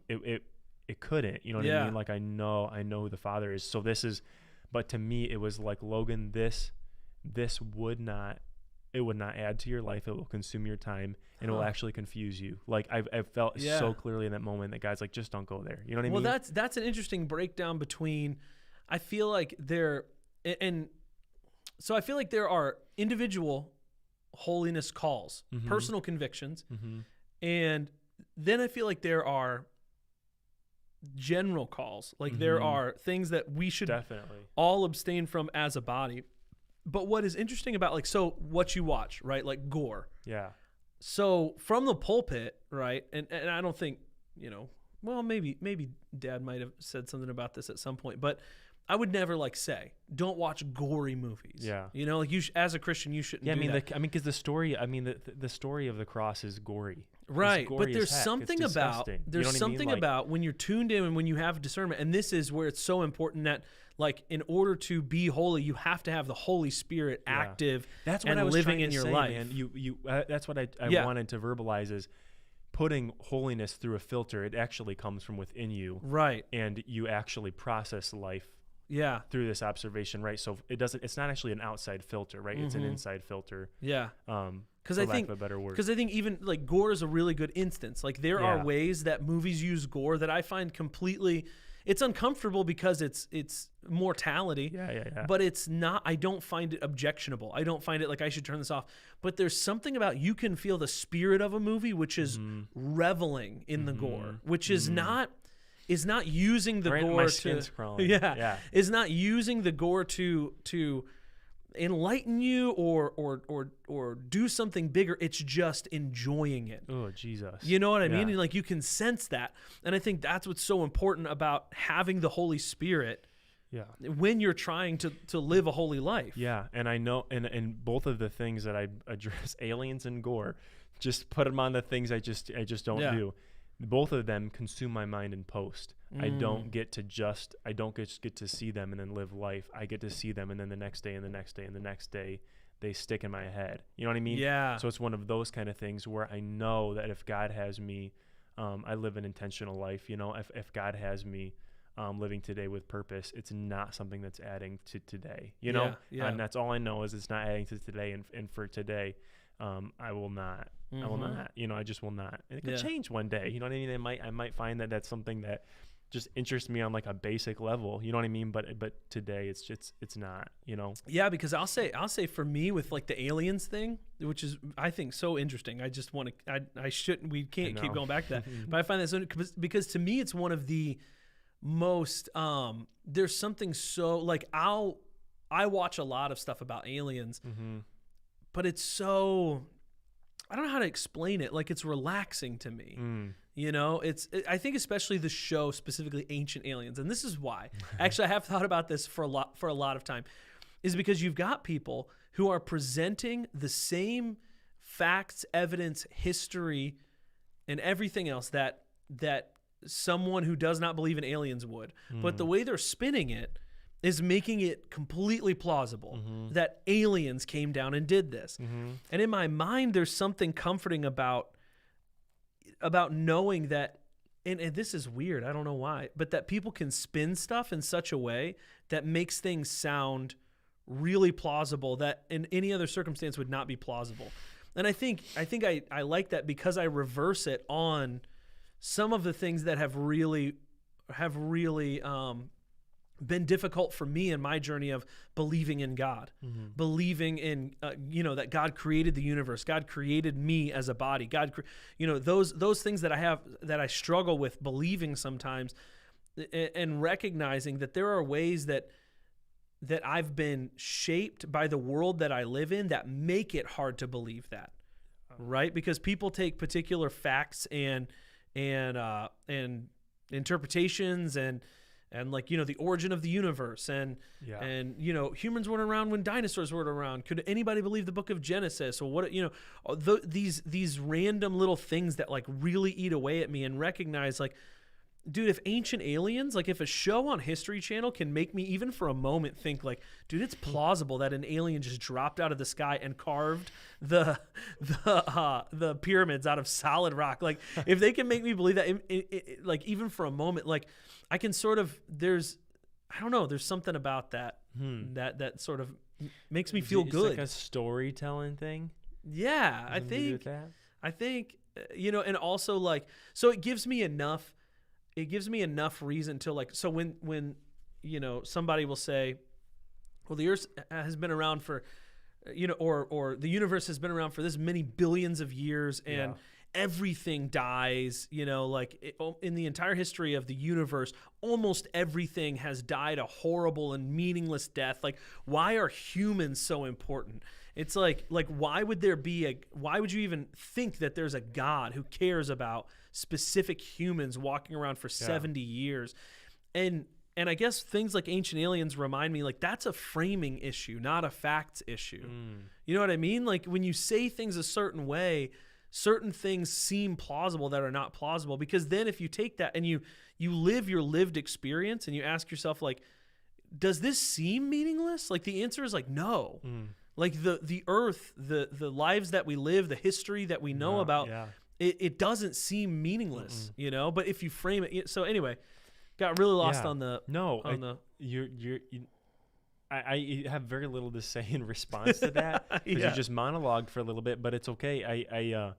It couldn't, you know what I mean? Like I know who the Father is. So but to me, it was like, Logan, this would not add to your life. It will consume your time, and it will actually confuse you. Like I felt so clearly in that moment that God's like, just don't go there. You know what I mean? Well, that's an interesting breakdown between, I feel like there are individual holiness calls, personal convictions, and then I feel like there are general calls. Like there are things that we should definitely all abstain from as a body. But what is interesting about so what you watch, right? Like gore. Yeah. So from the pulpit, right? And I don't think, well, maybe Dad might have said something about this at some point, but I would never say, don't watch gory movies. Yeah. Like as a Christian, you shouldn't do that. Because the story, the story of the cross is gory. Right. Gory but there's something about, about when you're tuned in and when you have discernment, and this is where it's so important that in order to be holy, you have to have the Holy Spirit active and living in your life. Man. You that's what I wanted to verbalize is putting holiness through a filter. It actually comes from within you. Right. And you actually process life through this observation, right? So it's not actually an outside filter, right? It's an inside filter. Yeah. Because I think even gore is a really good instance. Like there are ways that movies use gore that I find completely, it's uncomfortable because it's mortality. Yeah. But it's not, I don't find it objectionable. I don't find it like I should turn this off. But there's something about, you can feel the spirit of a movie, which is reveling in the gore, which is not, is not using the gore my to skin's crawling. Is not using the gore to enlighten you or do something bigger. It's just enjoying it. Oh, Jesus. You know what I mean? And like, you can sense that. And I think that's what's so important about having the Holy Spirit when you're trying to live a holy life. Yeah. And I know, and both of the things that I address, aliens and gore, just put them on the things I just don't do. Both of them consume my mind in post. I don't get to get to see them and then live life. I get to see them, and then the next day and the next day and the next day, they stick in my head. You know what I mean? Yeah. So it's one of those kind of things where I know that if God has me, I live an intentional life. You know, if God has me living today with purpose, it's not something that's adding to today. You know? Yeah. And that's all I know is it's not adding to today. And for today, I will not. I will not. You know, I just will not. And it could change one day. You know what I mean? I might find that that's something that just interests me on like a basic level. You know what I mean? But today it's not. You know? Yeah, because I'll say for me with like the aliens thing, which is I think so interesting. I just want to. I shouldn't. We can't keep going back to that. But I find that so because to me it's one of the most. There's something so like I watch a lot of stuff about aliens, but it's so. I don't know how to explain it. Like, it's relaxing to me. You know, I think especially the show, specifically Ancient Aliens. And this is why. Actually, I have thought about this for a lot of time, is because you've got people who are presenting the same facts, evidence, history, and everything else that someone who does not believe in aliens would. But the way they're spinning it is making it completely plausible that aliens came down and did this. And in my mind, there's something comforting about knowing that, and this is weird, I don't know why, but that people can spin stuff in such a way that makes things sound really plausible that in any other circumstance would not be plausible. And I think I like that because I reverse it on some of the things that have really been difficult for me in my journey of believing in God, believing in, that God created the universe. God created me as a body. Those things that I have, that I struggle with believing sometimes, and recognizing that there are ways that I've been shaped by the world that I live in that make it hard to believe that, right? Because people take particular facts and interpretations and like, the origin of the universe and humans weren't around when dinosaurs weren't around. Could anybody believe the book of Genesis or what, these random little things that like really eat away at me, and recognize like, dude, if Ancient Aliens, like if a show on History Channel can make me even for a moment think like, dude, it's plausible that an alien just dropped out of the sky and carved the pyramids out of solid rock. Like if they can make me believe that, like even for a moment, like I can sort of, there's something about that that sort of makes me feel good. It's like a storytelling thing. Yeah, I think, and also like, so it gives me enough reason to like, so when somebody will say, well, the earth has been around for, or the universe has been around for this many billions of years, and everything dies, in the entire history of the universe, almost everything has died a horrible and meaningless death. Like, why are humans so important? It's like why would you even think that there's a God who cares about specific humans walking around for 70 years? And I guess things like Ancient Aliens remind me, like, that's a framing issue, not a facts issue. You know what I mean? Like, when you say things a certain way, certain things seem plausible that are not plausible, because then if you take that and you live your lived experience and you ask yourself, like, does this seem meaningless? Like, the answer is like, no. Like the earth, the lives that we live, the history that we know about, it doesn't seem meaningless, but if you frame it. So anyway, got really lost on the, I have very little to say in response to that, because you just monologued for a little bit, but it's okay.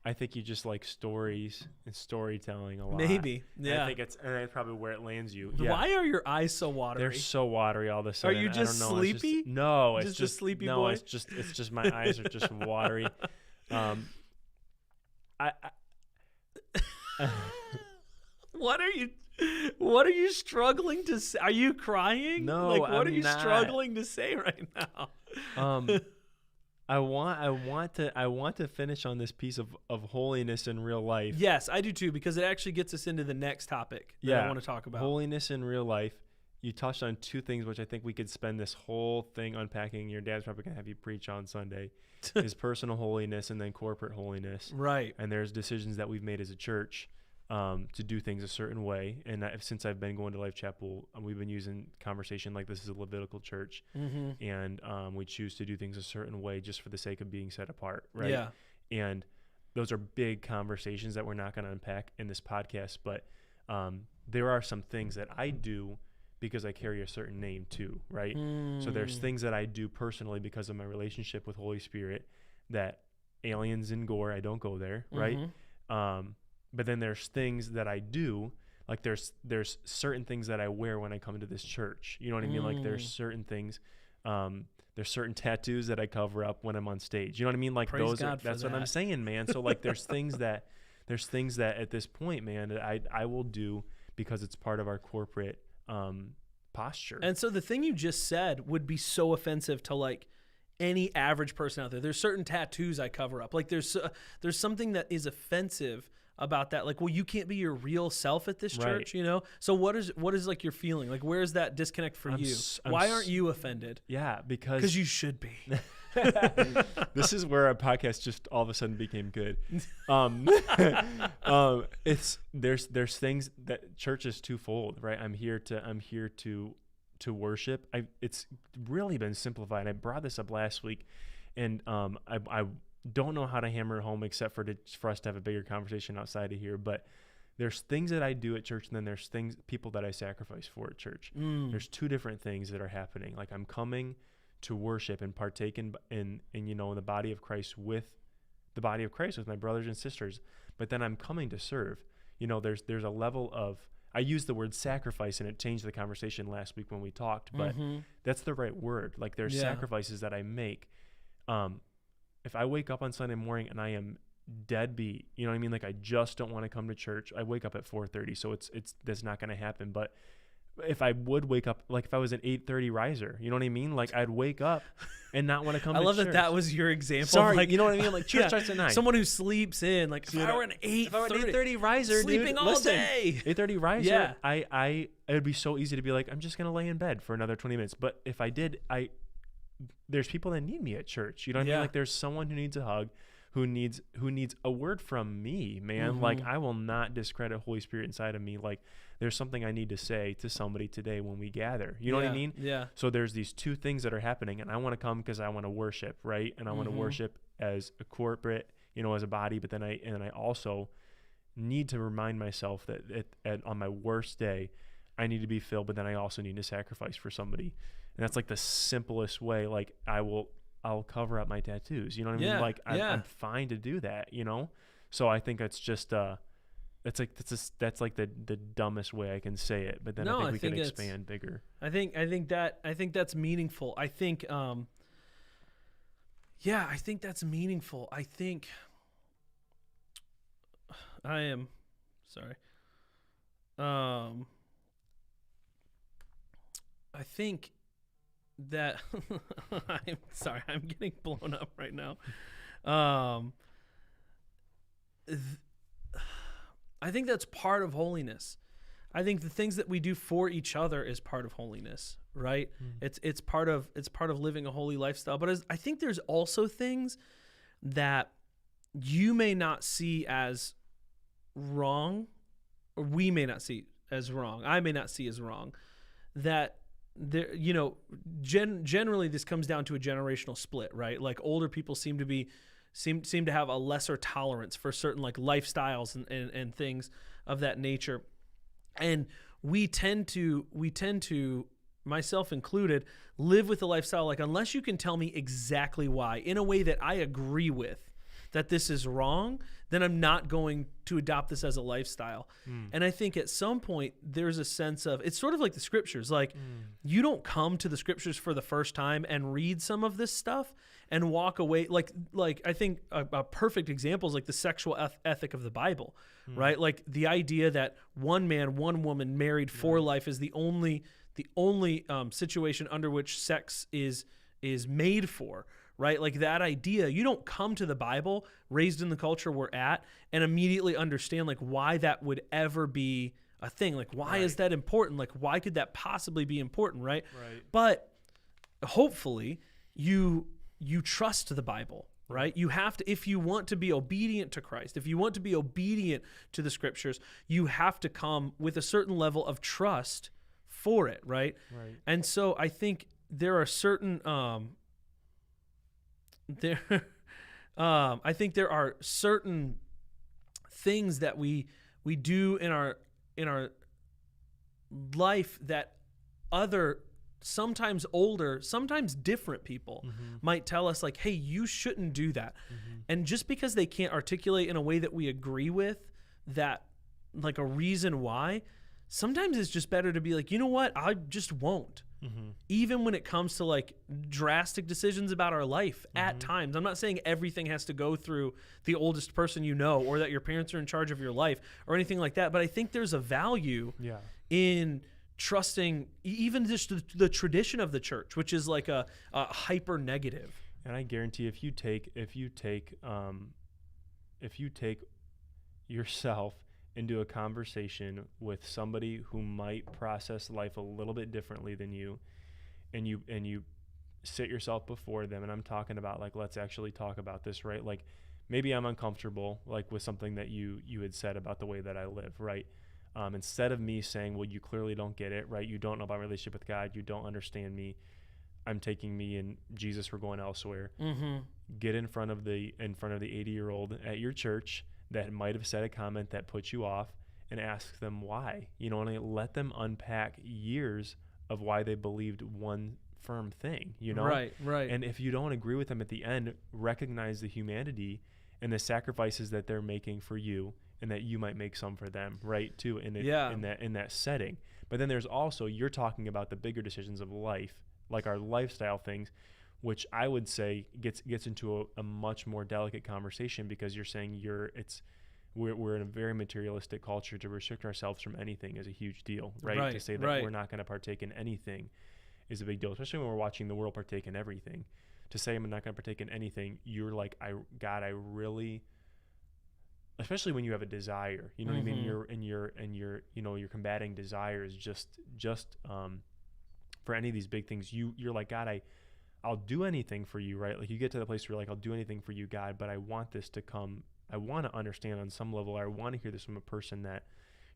I think you just like stories and storytelling a lot. Maybe, yeah. I think it's probably where it lands you. Why are your eyes so watery? They're so watery all of a sudden. Are you just sleepy? It's just sleepy boy. No, it's just my eyes are just watery. What are you? What are you struggling to say? Are you crying? No, like, what I'm are you not. struggling to say right now? I want to finish on this piece of holiness in real life. Yes, I do too, because it actually gets us into the next topic that I want to talk about. Holiness in real life. You touched on two things, which I think we could spend this whole thing unpacking. Your dad's probably going to have you preach on Sunday. Is personal holiness and then corporate holiness. Right. And there's decisions that we've made as a church to do things a certain way. And since I've been going to Life Chapel, we've been using conversation like this is a Levitical church. Mm-hmm. And we choose to do things a certain way just for the sake of being set apart. Right. Yeah. And those are big conversations that we're not going to unpack in this podcast. But there are some things that I do because I carry a certain name too, right? So there's things that I do personally because of my relationship with Holy Spirit that aliens and gore, I don't go there, right? But then there's things that I do, like there's certain things that I wear when I come to this church. You know what I mean? Like there's certain things, there's certain tattoos that I cover up when I'm on stage. You know what I mean? Like Praise God that's for what I'm saying, man. So like there's things that at this point, man, that I will do because it's part of our corporate posture. And so the thing you just said would be so offensive to like any average person out there. There's certain tattoos I cover up. Like there's something that is offensive about that. Like, well, you can't be your real self at this church, you know? So what is like your feeling? Like, where's that disconnect for you? Why aren't you offended? Yeah, because you should be. This is where our podcast just all of a sudden became good. There's things that church is twofold, right? I'm here to worship. It's really been simplified. I brought this up last week, and I don't know how to hammer it home except for us to have a bigger conversation outside of here. But there's things that I do at church, and then there's people that I sacrifice for at church. There's two different things that are happening. Like I'm coming to worship and partake in the body of Christ with my brothers and sisters, but then I'm coming to serve. You know, there's a level of, I used the word sacrifice and it changed the conversation last week when we talked, but that's the right word. Like there's sacrifices that I make. If I wake up on Sunday morning and I am deadbeat, you know what I mean? Like I just don't want to come to church. I wake up at 4:30, so that's not going to happen. But if I would wake up, like if I was an 8:30 riser, you know what I mean? Like I'd wake up and not want to come to church. I love that was your example. Sorry, like, you know what I mean? Like church starts at 9. Someone who sleeps in, like if I were an 8:30 riser, sleeping all day. 8:30 riser, it would be so easy to be like, I'm just going to lay in bed for another 20 minutes. But if I did, there's people that need me at church. You know what I mean? Like there's someone who needs a hug, who needs a word from me, man. Like I will not discredit Holy Spirit inside of me. Like there's something I need to say to somebody today when we gather. You know what I mean? Yeah. So there's these two things that are happening, and I want to come because I want to worship, right? And I want to worship as a corporate, as a body. But then I also need to remind myself that on my worst day, I need to be filled. But then I also need to sacrifice for somebody, and that's like the simplest way. Like I'll cover up my tattoos. You know what I mean? Like I'm fine to do that, So I think it's just that's like the dumbest way I can say it. But then I think we can expand bigger. I think that's meaningful. I think I think that's meaningful. I think I am sorry. I think that I'm sorry, I'm getting blown up right now. I think that's part of holiness. I think the things that we do for each other is part of holiness, right? It's part of living a holy lifestyle. But I think there's also things that you may not see as wrong, or we may not see as wrong. I may not see as wrong. That there, generally this comes down to a generational split, right? Like older people seem to have a lesser tolerance for certain like lifestyles and things of that nature. And we tend to, myself included, live with a lifestyle like, unless you can tell me exactly why in a way that I agree with, that this is wrong, then I'm not going to adopt this as a lifestyle. And I think at some point there's a sense of, it's sort of like the scriptures. Like you don't come to the scriptures for the first time and read some of this stuff and walk away. Like I think a perfect example is like the sexual ethic of the Bible, right? Like the idea that one man, one woman married for life is the only situation under which sex is made for. Right? Like that idea, you don't come to the Bible raised in the culture we're at and immediately understand like why that would ever be a thing. Like why is that important? Like why could that possibly be important? Right. But hopefully you trust the Bible, right? You have to, if you want to be obedient to Christ, if you want to be obedient to the scriptures, you have to come with a certain level of trust for it. Right. And so I think there are certain, I think there are certain things that we do in our life that other, sometimes older, sometimes different people might tell us like, hey, you shouldn't do that. And just because they can't articulate in a way that we agree with that, like a reason why, sometimes it's just better to be like, you know what, I just won't. Even when it comes to like drastic decisions about our life at times. I'm not saying everything has to go through the oldest person you know or that your parents are in charge of your life or anything like that. But I think there's a value in trusting even just the tradition of the church, which is like a hyper negative. And I guarantee if you take yourself into a conversation with somebody who might process life a little bit differently than you, and you sit yourself before them, and I'm talking about like, let's actually talk about this, right? Like maybe I'm uncomfortable like with something that you had said about the way that I live, right? Instead of me saying, well, you clearly don't get it, right? You don't know about my relationship with God. You don't understand me. I'm taking me and Jesus, we're going elsewhere. Get in front of the 80-year-old at your church that might have said a comment that put you off and ask them why, and let them unpack years of why they believed one firm thing, Right. And if you don't agree with them at the end, recognize the humanity and the sacrifices that they're making for you and that you might make some for them, right, too, in that setting. But then there's also, you're talking about the bigger decisions of life, like our lifestyle things, which I would say gets into a much more delicate conversation, because you're saying we're in a very materialistic culture. To restrict ourselves from anything is a huge deal, right? To say that we're not going to partake in anything is a big deal, especially when we're watching the world partake in everything. To say I'm not going to partake in anything, you're like, I really, especially when you have a desire, you know what I mean? You're combating desires just for any of these big things. You're like, God, I'll do anything for you, right? Like you get to the place where you're like, I'll do anything for you, God, but I want this to come. I want to understand on some level. I want to hear this from a person that,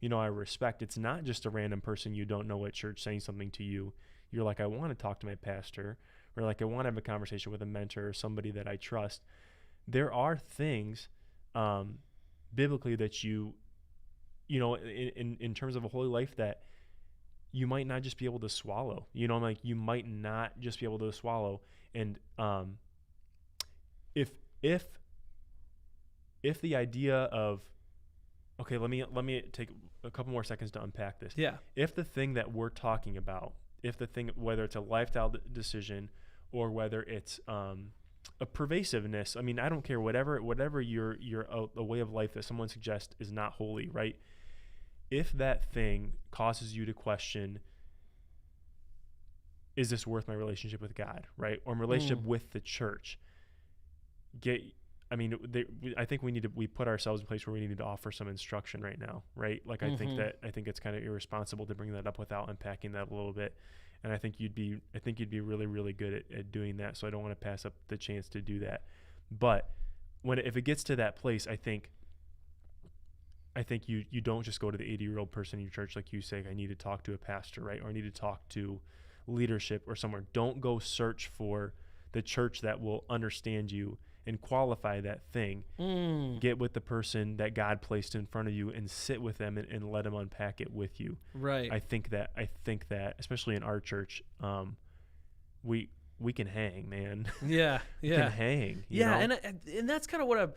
I respect. It's not just a random person you don't know at church saying something to you. You're like, I want to talk to my pastor, or like, I want to have a conversation with a mentor or somebody that I trust. There are things biblically that in terms of a holy life that you might not just be able to swallow, like you might not just be able to swallow. And if the idea of, okay, let me take a couple more seconds to unpack this. Yeah. If the thing that we're talking about, whether it's a lifestyle decision or whether it's a pervasiveness, I mean, I don't care, whatever your a way of life that someone suggests is not holy, right? If that thing causes you to question, is this worth my relationship with God, right? Or my relationship with the church? I think we put ourselves in a place where we need to offer some instruction right now, right? Like I think it's kind of irresponsible to bring that up without unpacking that a little bit. And I think you'd be really, really good at doing that. So I don't want to pass up the chance to do that. But if it gets to that place, I think you don't just go to the 80-year-old person in your church, like you say, I need to talk to a pastor, right? Or I need to talk to leadership or somewhere. Don't go search for the church that will understand you and qualify that thing. Get with the person that God placed in front of you and sit with them and let them unpack it with you. Right. I think that especially in our church, we can hang, man. Yeah. Can hang. You know? And that's kind of what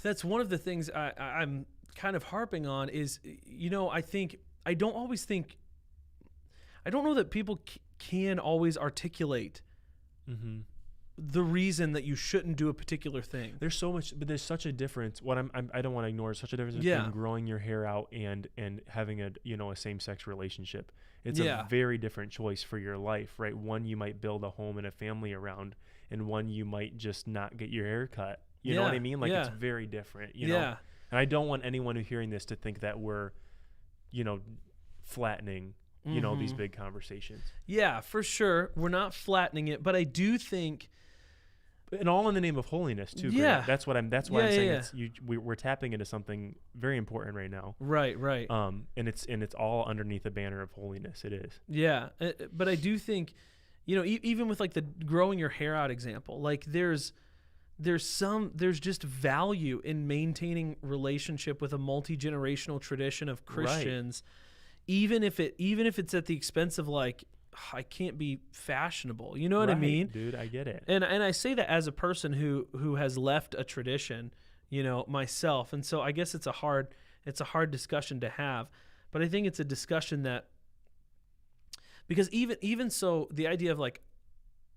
that's one of the things I'm kind of harping on is, I don't know that people can always articulate the reason that you shouldn't do a particular thing. There's so much, but there's such a difference. I don't want to ignore such a difference between growing your hair out and having a same-sex relationship. It's a very different choice for your life, right? One you might build a home and a family around, and one you might just not get your hair cut. You know what I mean? Like it's very different, you know? And I don't want anyone who's hearing this to think that we're, flattening, these big conversations. Yeah, for sure. We're not flattening it, but I do think, and all in the name of holiness too. Yeah, Grant. That's why I'm saying we're tapping into something very important right now. Right. And it's all underneath the banner of holiness. It is. Yeah, but I do think, even with like the growing your hair out example, like there's just value in maintaining relationship with a multi-generational tradition of Christians, even if it's at the expense of like, I can't be fashionable. You know what I mean? Dude, I get it. And I say that as a person who has left a tradition, myself. And so I guess it's a hard discussion to have, but I think it's a discussion that, because even so, the idea of like,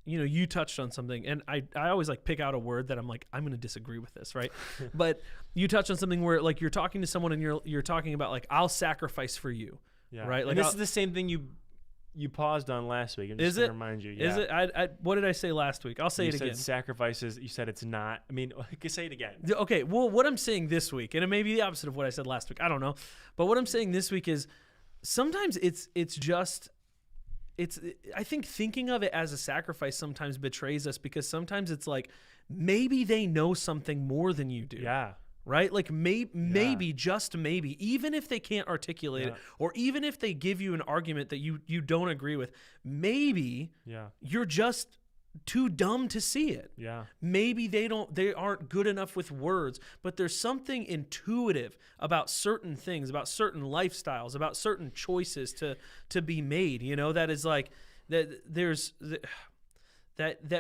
you touched on something, and I always like pick out a word that I'm like, I'm going to disagree with this, right? But you touched on something where like you're talking to someone and you're talking about like, I'll sacrifice for you, right? Like and this is the same thing you paused on last week. I'm just going to remind you. Yeah. Is it? What did I say last week? I'll say it again. You said sacrifices. You said it's not. I mean, say it again. Okay. Well, what I'm saying this week, and it may be the opposite of what I said last week. I don't know. But what I'm saying this week is sometimes I think thinking of it as a sacrifice sometimes betrays us, because sometimes it's like, maybe they know something more than you do. Yeah. Right? Like maybe, just maybe, even if they can't articulate it, or even if they give you an argument that you don't agree with, maybe you're just too dumb to see it. Yeah. Maybe they aren't good enough with words, but there's something intuitive about certain things, about certain lifestyles, about certain choices to be made, that is like that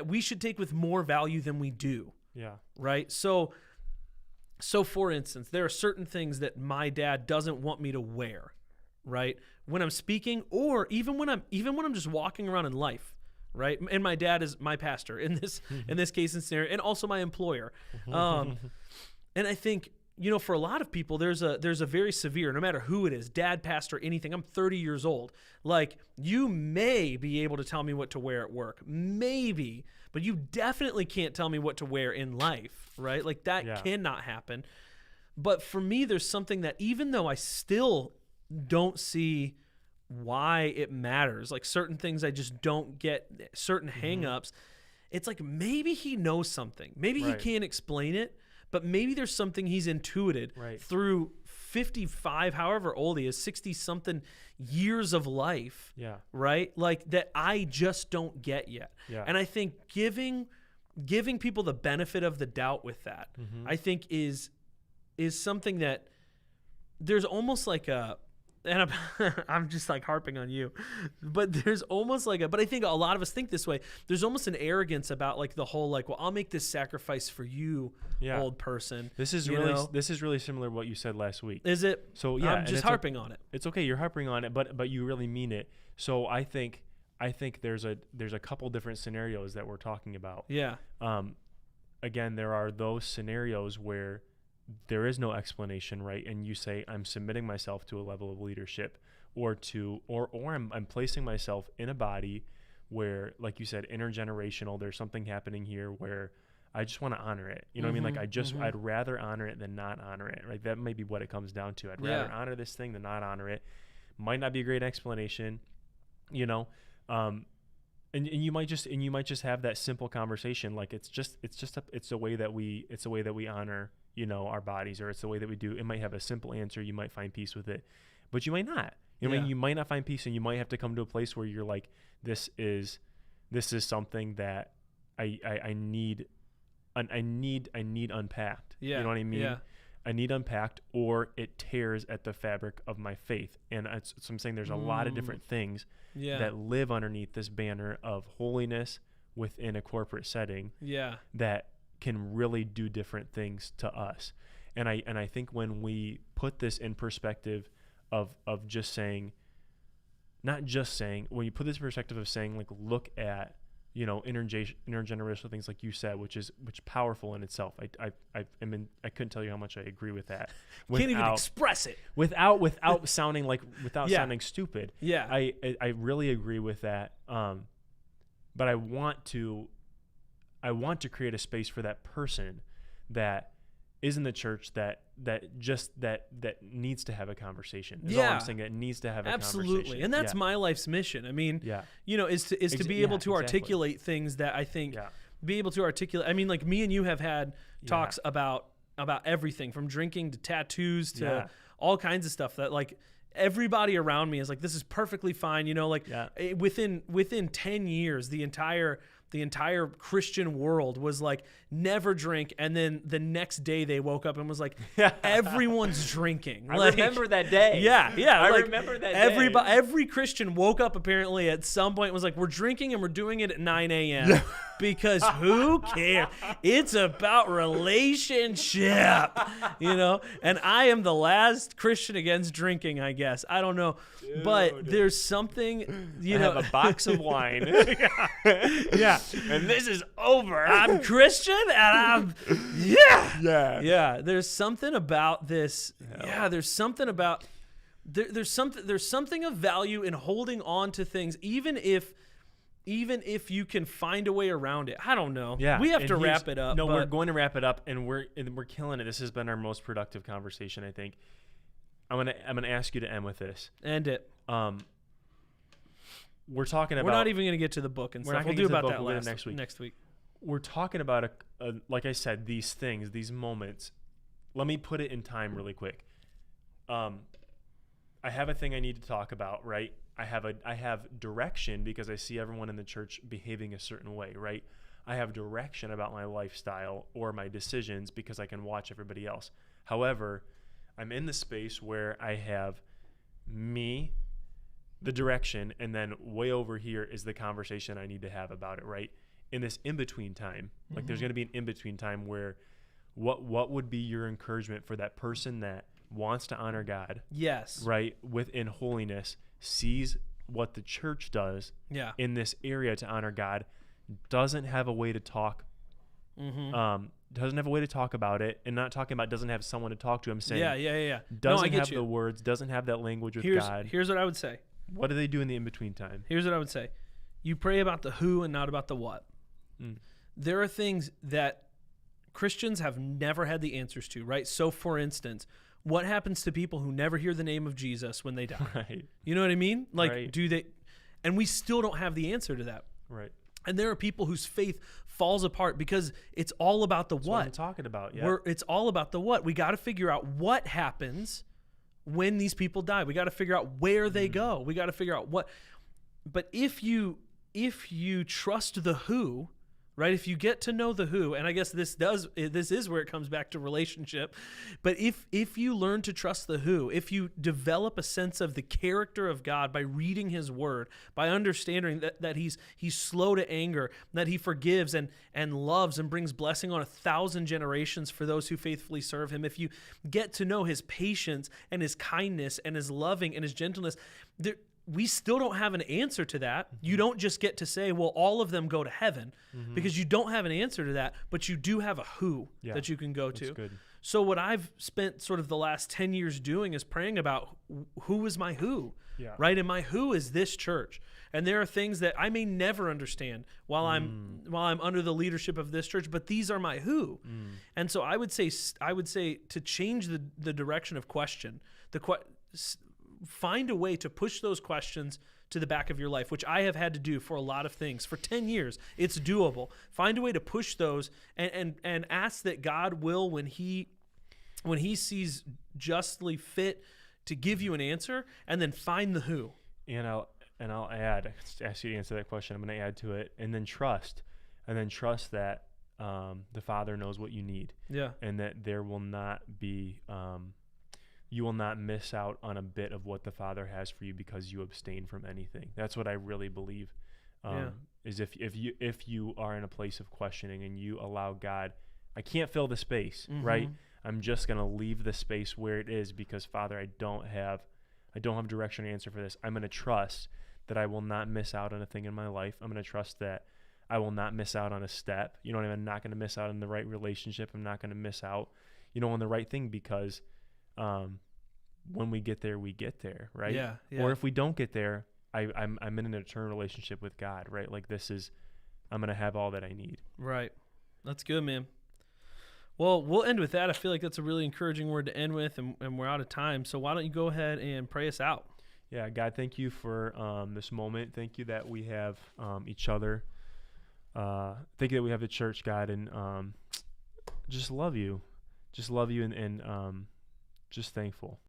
we should take with more value than we do. Yeah. Right? So for instance, there are certain things that my dad doesn't want me to wear, right? When I'm speaking, or even when I'm just walking around in life, right? And my dad is my pastor in this case and scenario, and also my employer. And I think, for a lot of people, there's a very severe, no matter who it is, dad, pastor, anything. I'm 30 years old. Like, you may be able to tell me what to wear at work, maybe, but you definitely can't tell me what to wear in life, right? Like, that cannot happen. But for me, there's something that, even though I still don't see why it matters, like certain things I just don't get, certain hang-ups, it's like, maybe he knows something. Maybe he can't explain it, but maybe there's something he's intuited through 55, however old he is, 60-something years of life, right? Like, that I just don't get yet. Yeah. And I think giving people the benefit of the doubt with that, I think is something that there's almost like a, and I'm just like harping on you, but there's almost like but I think a lot of us think this way. There's almost an arrogance about like the whole, like, well, I'll make this sacrifice for you, old person. This is really similar to what you said last week. Is it? So yeah, I'm just harping on it. It's okay. You're harping on it, but you really mean it. So I think there's a couple different scenarios that we're talking about. Yeah. Again, there are those scenarios where there is no explanation, right? And you say, I'm submitting myself to a level of leadership, or I'm placing myself in a body where, like you said, intergenerational, there's something happening here where I just want to honor it. You know what I mean? Like, I'd rather honor it than not honor it, right? That may be what it comes down to. I'd rather honor this thing than not honor it. Might not be a great explanation, and you might just have that simple conversation. Like, it's a way that we honor, our bodies, or it's the way that we do. It might have a simple answer. You might find peace with it, but you might not. I mean, you might not find peace, and you might have to come to a place where you're like, this is something that I need unpacked. Yeah. You know what I mean? Yeah. need unpacked, or it tears at the fabric of my faith. And so I'm saying there's a lot of different things that live underneath this banner of holiness within a corporate setting that can really do different things to us. And I think when we put this in perspective of just saying, not just saying, when you put this in perspective of saying, like, look at, intergenerational things, like you said, which is powerful in itself. I couldn't tell you how much I agree with that. Can't even express it without sounding sounding stupid. Yeah, I really agree with that. But I want to create a space for that person that is in the church that needs to have a conversation. Is all I'm saying, that needs to have a conversation. Absolutely. And that's my life's mission. I mean, is to be able to articulate things that I think be able to articulate. I mean, like, me and you have had talks about everything from drinking to tattoos to all kinds of stuff that, like, everybody around me is like, this is perfectly fine. Within 10 years, the entire Christian world was like, never drink. And then the next day they woke up and was like, everyone's drinking. I remember that day. Yeah. I remember that day. Every Christian woke up apparently at some point and was like, we're drinking and we're doing it at 9 a.m. Because who cares? It's about relationship, and I am the last Christian against drinking, I guess. I don't know. Dude. But there's something, I have a box of wine. Yeah. And this is over. I'm Christian and I'm Yeah. There's something about this. Yeah, there's something about there's something of value in holding on to things, even if you can find a way around it. I don't know. Yeah. We have to wrap it up. No, we're going to wrap it up, and we're killing it. This has been our most productive conversation, I think. I'm gonna ask you to end with this. End it. We're talking about. We're not even gonna get to the book and stuff. We'll do about that next week. We're talking about like I said, these things, these moments. Let me put it in time really quick. I have a thing I need to talk about, right? I have direction because I see everyone in the church behaving a certain way, right? I have direction about my lifestyle or my decisions because I can watch everybody else. However, I'm in the space where I have me, the direction, and then way over here is the conversation I need to have about it, right? In this in-between time, like there's going to be an in-between time where what would be your encouragement for that person that wants to honor God? Yes. Right? Within holiness, sees what the church does in this area to honor God, doesn't have a way to talk, doesn't have a way to talk about it, and not talking about doesn't have someone to talk to. I'm saying doesn't have the words, doesn't have that language with God. Here's what I would say. What do they do in the in-between time? Here's what I would say. You pray about the who and not about the what. There are things that Christians have never had the answers to, right? So, for instance, what happens to people who never hear the name of Jesus when they die? Right. You know what I mean? Like, do they? And we still don't have the answer to that. Right. And there are people whose faith falls apart because it's all about the what. I'm talking about. Yeah. It's all about the what. We got to figure out what happens when these people die. We got to figure out where they go. We got to figure out what. But if you trust the who, right? If you get to know the who, and I guess this is where it comes back to relationship. But if you learn to trust the who, if you develop a sense of the character of God by reading his word, by understanding that he's slow to anger, that he forgives and loves and brings blessing on 1,000 generations for those who faithfully serve him, if you get to know his patience and his kindness and his loving and his gentleness, we still don't have an answer to that. You don't just get to say, well, all of them go to heaven, because you don't have an answer to that, but you do have a who that you can go to. Good. So what I've spent sort of the last 10 years doing is praying about who is my who, right? And my who is this church. And there are things that I may never understand while I'm under the leadership of this church, but these are my who. And so I would say to change the direction of question, find a way to push those questions to the back of your life, which I have had to do for a lot of things. For 10 years, it's doable. Find a way to push those and ask that God will, when he sees justly fit to give you an answer, and then find the who. And I'll add, ask you to answer that question. I'm going to add to it, and then trust that the Father knows what you need. Yeah. And that there will not be, you will not miss out on a bit of what the Father has for you because you abstain from anything. That's what I really believe. Is if you are in a place of questioning and you allow God, I can't fill the space, right? I'm just going to leave the space where it is because, Father, I don't have direction or answer for this. I'm going to trust that I will not miss out on a thing in my life. I'm going to trust that I will not miss out on a step. You know what I mean? I'm not going to miss out on the right relationship. I'm not going to miss out, on the right thing because when we get there, right? Yeah. Or if we don't get there, I'm in an eternal relationship with God, right? Like I'm going to have all that I need. Right. That's good, man. Well, we'll end with that. I feel like that's a really encouraging word to end with, and we're out of time. So why don't you go ahead and pray us out? Yeah, God, thank you for this moment. Thank you that we have each other. Thank you that we have the church, God, and just love you. Just love you and just thankful.